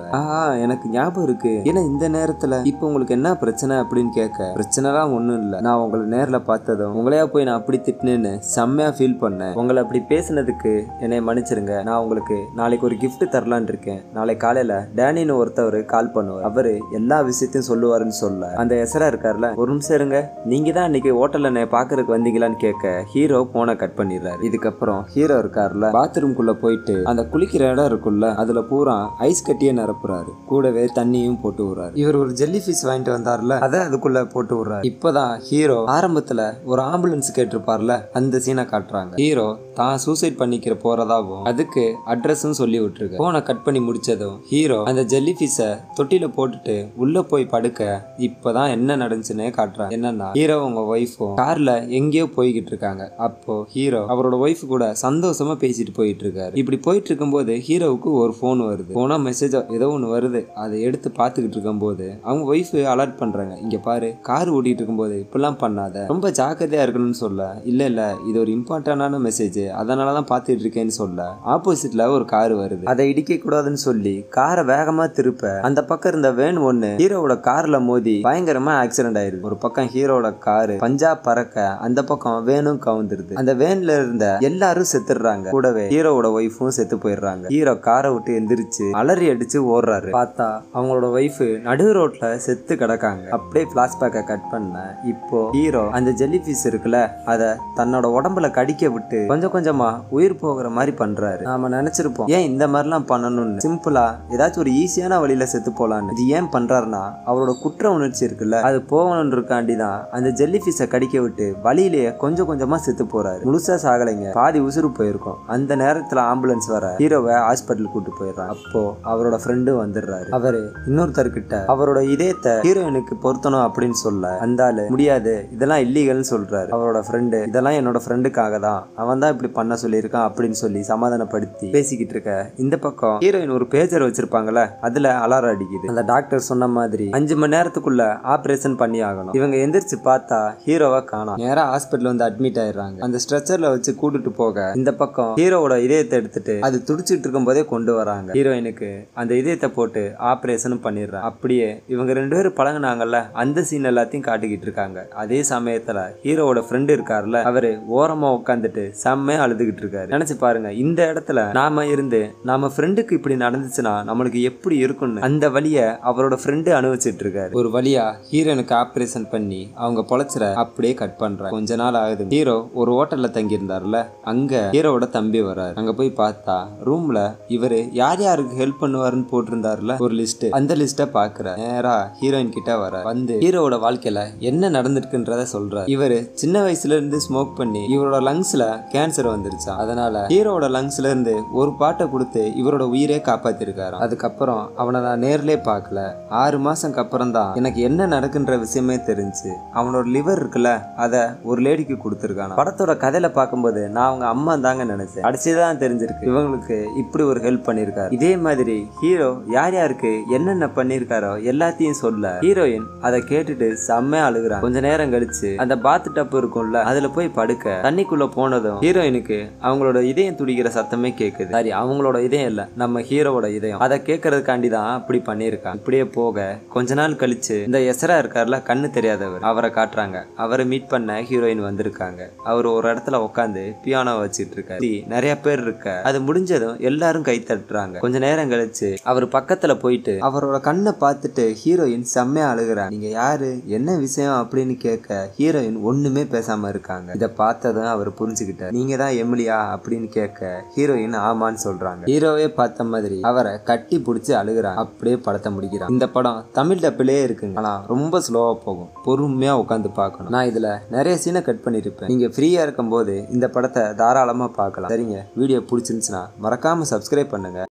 எனக்கு ஞாபகம் இருக்கு, ஏன்னா இந்த நேரத்துல இப்ப உங்களுக்கு என்ன பிரச்சனை அப்படின்னு கேட்க பிரச்சனைலாம் ஒண்ணும் இல்ல, நான் உங்களை நேர்ல பார்த்ததும் உங்களையா போய் நான் அப்படி திட்டினேன்னு செம்மையா ஃபீல் பண்ணேன், உங்களை அப்படி பேசினதுக்கு என்னை மன்னிச்சிருங்க, நான் உங்களுக்கு நாளைக்கு ஒரு கிஃப்ட் தரலான் இருக்கேன், நாளைக்கு காலையில டேனின்னு ஒருத்தவர் கால் பண்ணுவார், அவரு எல்லா விஷயத்தையும் சொல்லுவாருன்னு சொல்ல அந்த எசரா இருக்காருல ஒரு நிமிஷம் இருங்க, நீங்க தான் இன்னைக்கு ஹோட்டல்ல என்னை பாக்குறதுக்கு வந்தீங்களான்னு கேட்க ஹீரோ போனை கட் பண்ணிடுறாரு. இதுக்கப்புறம் ஹீரோ இருக்காருல பாத்ரூம்குள்ள போயிட்டு அந்த குளிக்கிற இடம் இருக்குல்ல அதுல பூரா ஐஸ் கட்டியே நிரப்புறாரு, கூடவே தண்ணியும் போட்டு விடுறாரு. இவர் ஒரு ஜெல்லி ஃபிஷ் வாங்கிட்டு வந்தார்ல அதை அதுக்குள்ள போட்டு விடுறாரு. இப்பதான் ஹீரோ ஆரம்பத்துல ஒரு ஆம்புலன்ஸ் கேட்டிருப்பார்ல அந்த சீனை காட்டுறாங்க. ஹீரோ தான் சூசைட் பண்ணிக்கிற போறதாவும் அதுக்கு அட்ரஸும் சொல்லி விட்டுருக்கு. போனை கட் பண்ணி முடிச்சதும் ஹீரோ அந்த ஜெல்லி ஃபிஷ தொட்டில போட்டுட்டு உள்ள போய் படுக்க இப்பதான் என்ன நடந்துச்சுன்னே காட்டுறாங்க. என்னன்னா ஹீரோ அவங்க ஒய்ஃபும் கார்ல எங்கேயோ போய்கிட்டு இருக்காங்க. அப்போ ஹீரோ அவரோட ஒய்ஃப் கூட சந்தோஷமா பேசிட்டு போயிட்டு இருக்காரு. இப்படி போயிட்டு இருக்கும்போது ஹீரோவுக்கு ஒரு போன் வருது. போனா மெசேஜ் ஏதோ ஒண்ணு வருது. அதை எடுத்து பாத்துக்கிட்டு இருக்கும் போது அவங்க ஒய்ஃப் அலர்ட் பண்றாங்க, இங்க பாரு கார் ஓட்டிட்டு இருக்கும் போது இப்பெல்லாம் பண்ணாத, ரொம்ப ஜாக்கிரதையா இருக்கணும்னு சொல்ல இல்ல இல்ல இது ஒரு இம்பார்ட்டன்டான மெசேஜ் அதனாலதான் பாத்துட்டு இருக்கேன்னு சொல்ல ஆப்போசிட்ல ஒரு கார் வருது, அதை இடிக்க கூடாதுன்னு சொல்லி காரை வேகமா திருப்ப அந்த பக்கம் இருந்த வேன் ஒண்ணு ஹீரோவோட கார்ல மோதி பயங்கரமா ஆக்சிடென்ட் ஆயிருது. ஒரு பக்கம் ஹீரோவோட காரு பஞ்சா பறக்க அந்த பக்கம் வேனும் கவுந்துருது. அந்த வேன்ல இருந்த எல்லாரும் செத்துடுறாங்க, கூடவே ஹீரோவோட ஒய்ஃபும் செத்து போயிடுறாங்க. ஹீரோ காரை விட்டு எந்திரிச்சு அலறி அடிச்சு ஓடுறாரு. பார்த்தா அவங்களோட ஒய்ஃப் நடு ரோட்ல செத்து கிடக்காங்க. அப்படியே பிளாஷ்பேக்க கட் பண்ண இப்போ ஹீரோ அந்த ஜெல்லி ஃபிஷ் இருக்குல்ல அத தன்னோட உடம்புல கடிக்க விட்டு கொஞ்சம் கொஞ்சமா உயிர் போகிற மாதிரி பண்றாரு. நாம நினைச்சிருப்போம் ஏன் இந்த மாதிரிலாம் பண்ணணும்னு, சிம்பிளா ஏதாச்சும் ஒரு ஈஸியான வழியில செத்து போலான்னு. இது ஏன் பண்றாருன்னா அவரோட குற்ற உணர்ச்சி இருக்குல்ல அது போகணும்னு இருக்காண்டிதான் அந்த ஜெல்லி ஃபிஷ கடிக்க விட்டு வழியிலேயே கொஞ்சம் கொஞ்சமா செத்து போறாரு. முழுசா சாகலைங்க, பாதி உசுறு போயிருக்கும். அந்த நேரத்துல ஆம்புலன்ஸ் வர ஹீரோவை ஹாஸ்பிட்டல் கூட்டு போயிடுறான். அப்போ அவரோட ஃப்ரெண்டு வந்துடுறாரு. அவரு இன்னொருத்தர்கிட்ட அவரோட இதயத்தை ஹீரோயினுக்கு பொருத்தணும் அப்படின்னு சொல்ல அந்த ஆளு முடியாது இதெல்லாம் இல்லீகல்னு சொல்றாரு. அவரோட ஃப்ரெண்டு இதெல்லாம் என்னோட ஃப்ரெண்டுக்காக தான், அவன் தான் இப்படி பண்ண சொல்லியிருக்கான் அப்படின்னு சொல்லி சமாதானப்படுத்தி பேசிக்கிட்டு இருக்க இந்த பக்கம் ஹீரோயின் ஒரு பேஜர் வச்சிருப்பாங்கல்ல அதுல அலாரம் அடிக்குது. அந்த டாக்டர் சொன்ன மாதிரி 5 மணி நேரத்துக்குள்ள ஆபரேஷன் பண்ணி ஆகணும். இவங்க எந்திரிச்சு பார்த்தா ஹீரோவை காணோம். நேரா ஹாஸ்பிட்டல் வந்து அட்மிட் ஆயிடுறாங்க. அந்த ஸ்ட்ரெச்சர்ல வச்சு கூட்டிட்டு போக இந்த பக்கம் ஹீரோவோட இதயத்தை எடுத்துட்டு அது துடிச்சிட்டு இருக்கும் போதே கொண்டு வராங்க. ஹீரோயினுக்கு அந்த இதயத்தை போட்டு ஆபரேஷன் பண்ணிடுறாங்க. அப்படியே இவங்க 2 பேரும் பழங்கினாங்கல்ல அந்த சீன் எல்லாத்தையும் காட்டிக்கிட்டு இருக்காங்க. அதே சமயத்துல ஹீரோவோட ஃப்ரெண்டு இருக்காருல அவரு ஓரமா உட்காந்துட்டு செம்ம செம்மையா அழுதுகிட்டு இருக்காரு. நினைச்சு பாருங்க, இந்த இடத்துல நாம இருந்து நாம ஃப்ரெண்டுக்கு இப்படி நடந்துச்சுன்னா நம்மளுக்கு எப்படி இருக்கும்னு அந்த வழிய அவரோட ஃப்ரெண்டு அனுபவிச்சுட்டு இருக்காரு. ஒரு வழியா ஹீரோனுக்கு ஆபரேஷன் பண்ணி அவங்க பொழைச்சிட அப்படியே கட் பண்றாங்க. கொஞ்ச நாள் ஆகுது. ஹீரோ ஒரு ஹோட்டல்ல தங்கி இருந்தாருல, அங்க ஹீரோவோட தம்பி வராரு. அங்க போய் பார்த்தா ரூம்ல இவரு யார் யாருக்கு ஹெல்ப் பண்ணுவாருன்னு போட்டிருந்தாருல ஒரு லிஸ்ட். அந்த லிஸ்ட பாக்குற நேரா ஹீரோயின் கிட்ட வர வந்து ஹீரோவோட வாழ்க்கையில என்ன நடந்திருக்குன்றத சொல்றாரு. இவரு சின்ன வயசுல இருந்து ஸ்மோக் பண்ணி இவரோட லங்ஸ்ல கேன்சர் வந்துருச்சா, அதனால ஹீரோவோட லங்ஸ்ல இருந்து ஒரு பாட்டை கொடுத்து இவரோட உயிரே காப்பாத்திருக்காரு. அதுக்கப்புறம் அவனை நான் நேர்லயே பார்க்கல. 6 மாசம்க்கு அப்புறம் தான் எனக்கு என்ன நடக்குன்ற விஷயமே தெரிஞ்சு அவனோட லிவர் இருக்குல்ல அத ஒரு லேடிக்கு கொடுத்துருக்கான். படத்தோட கதையில பார்க்கும்போது நான் அவங்க அம்மா தாங்க நினைச்சேன். அடிச்சுதான் தெரிஞ்சிருக்கு இவங்களுக்கு இப்படி ஒரு ஹெல்ப் பண்ணிருக்காரு. இதே மாதிரி ஹீரோ யார் யாருக்கு என்னென்ன பண்ணிருக்காரோ எல்லாத்தையும் சொல்ல ஹீரோயின் அதை கேட்டுட்டு செம்மையா அழுகுறான். கொஞ்ச நேரம் கழிச்சு அந்த பாத் டப் இருக்கும்ல அதுல போய் படுக்க தண்ணிக்குள்ள போனதும் ஹீரோயினுக்கு அவங்களோட இதயம் துடிக்கிற சத்தமே கேக்குது. சரி, அவங்களோட இதயம் இல்ல, நம்ம ஹீரோவோட இதயம். அதை கேட்கறதுக்காண்டி தான் அப்படி பண்ணிருக்கான். இப்படியே போக கொஞ்ச நாள் கழிச்சு இந்த எசரா இருக்காருல, கண்ணு தெரியாதவர், அவரை காட்டுறாங்க. அவரை மீட் பண்ண ஹீரோயின் வந்திருக்காங்க. அவர் ஒரு இடத்துல உட்காந்து பியானோ வச்சுட்டு இருக்காரு. நிறைய பேர் இருக்க அது முடிஞ்சதும் எல்லாரும் கை தட்டுறாங்க. கொஞ்ச நேரம் கழிச்சு அவர் பக்கத்துல போயிட்டு அவரோட கண்ணை பார்த்துட்டு ஹீரோயின் செம்மையா அழுகுறாங்க. நீங்க யாரு, என்ன விஷயம் அப்படின்னு கேட்க ஹீரோயின் ஒண்ணுமே பேசாம இருக்காங்க. இதை பார்த்ததும் அவர் புரிஞ்சுக்கிட்டார். நீங்க தான் எமிலியா அப்படின்னு கேட்க ஹீரோயின் ஆமான்னு சொல்றாங்க. ஹீரோவே பார்த்த மாதிரி அவரை கட்டி பிடிச்சி அழுகுறாங்க. அப்படியே படத்தை முடிக்கிறாங்க. இந்த படம் தமிழ் டப்பிலே இருக்குங்க, ஆனா ரொம்ப ஸ்லோவா போகும். பொறுமையா உட்காந்து பார்க்கணும். நான் இதுல நிறைய சீனை கட் பண்ணிருப்பேன். நீங்க ஃப்ரீயா இருக்கும் போது இந்த படத்தை தாராளமா பார்க்கலாம். சரிங்க, வீடியோ பிடிச்சிருந்துச்சுன்னா மறக்காம சப்ஸ்கிரைப் பண்ணுங்க.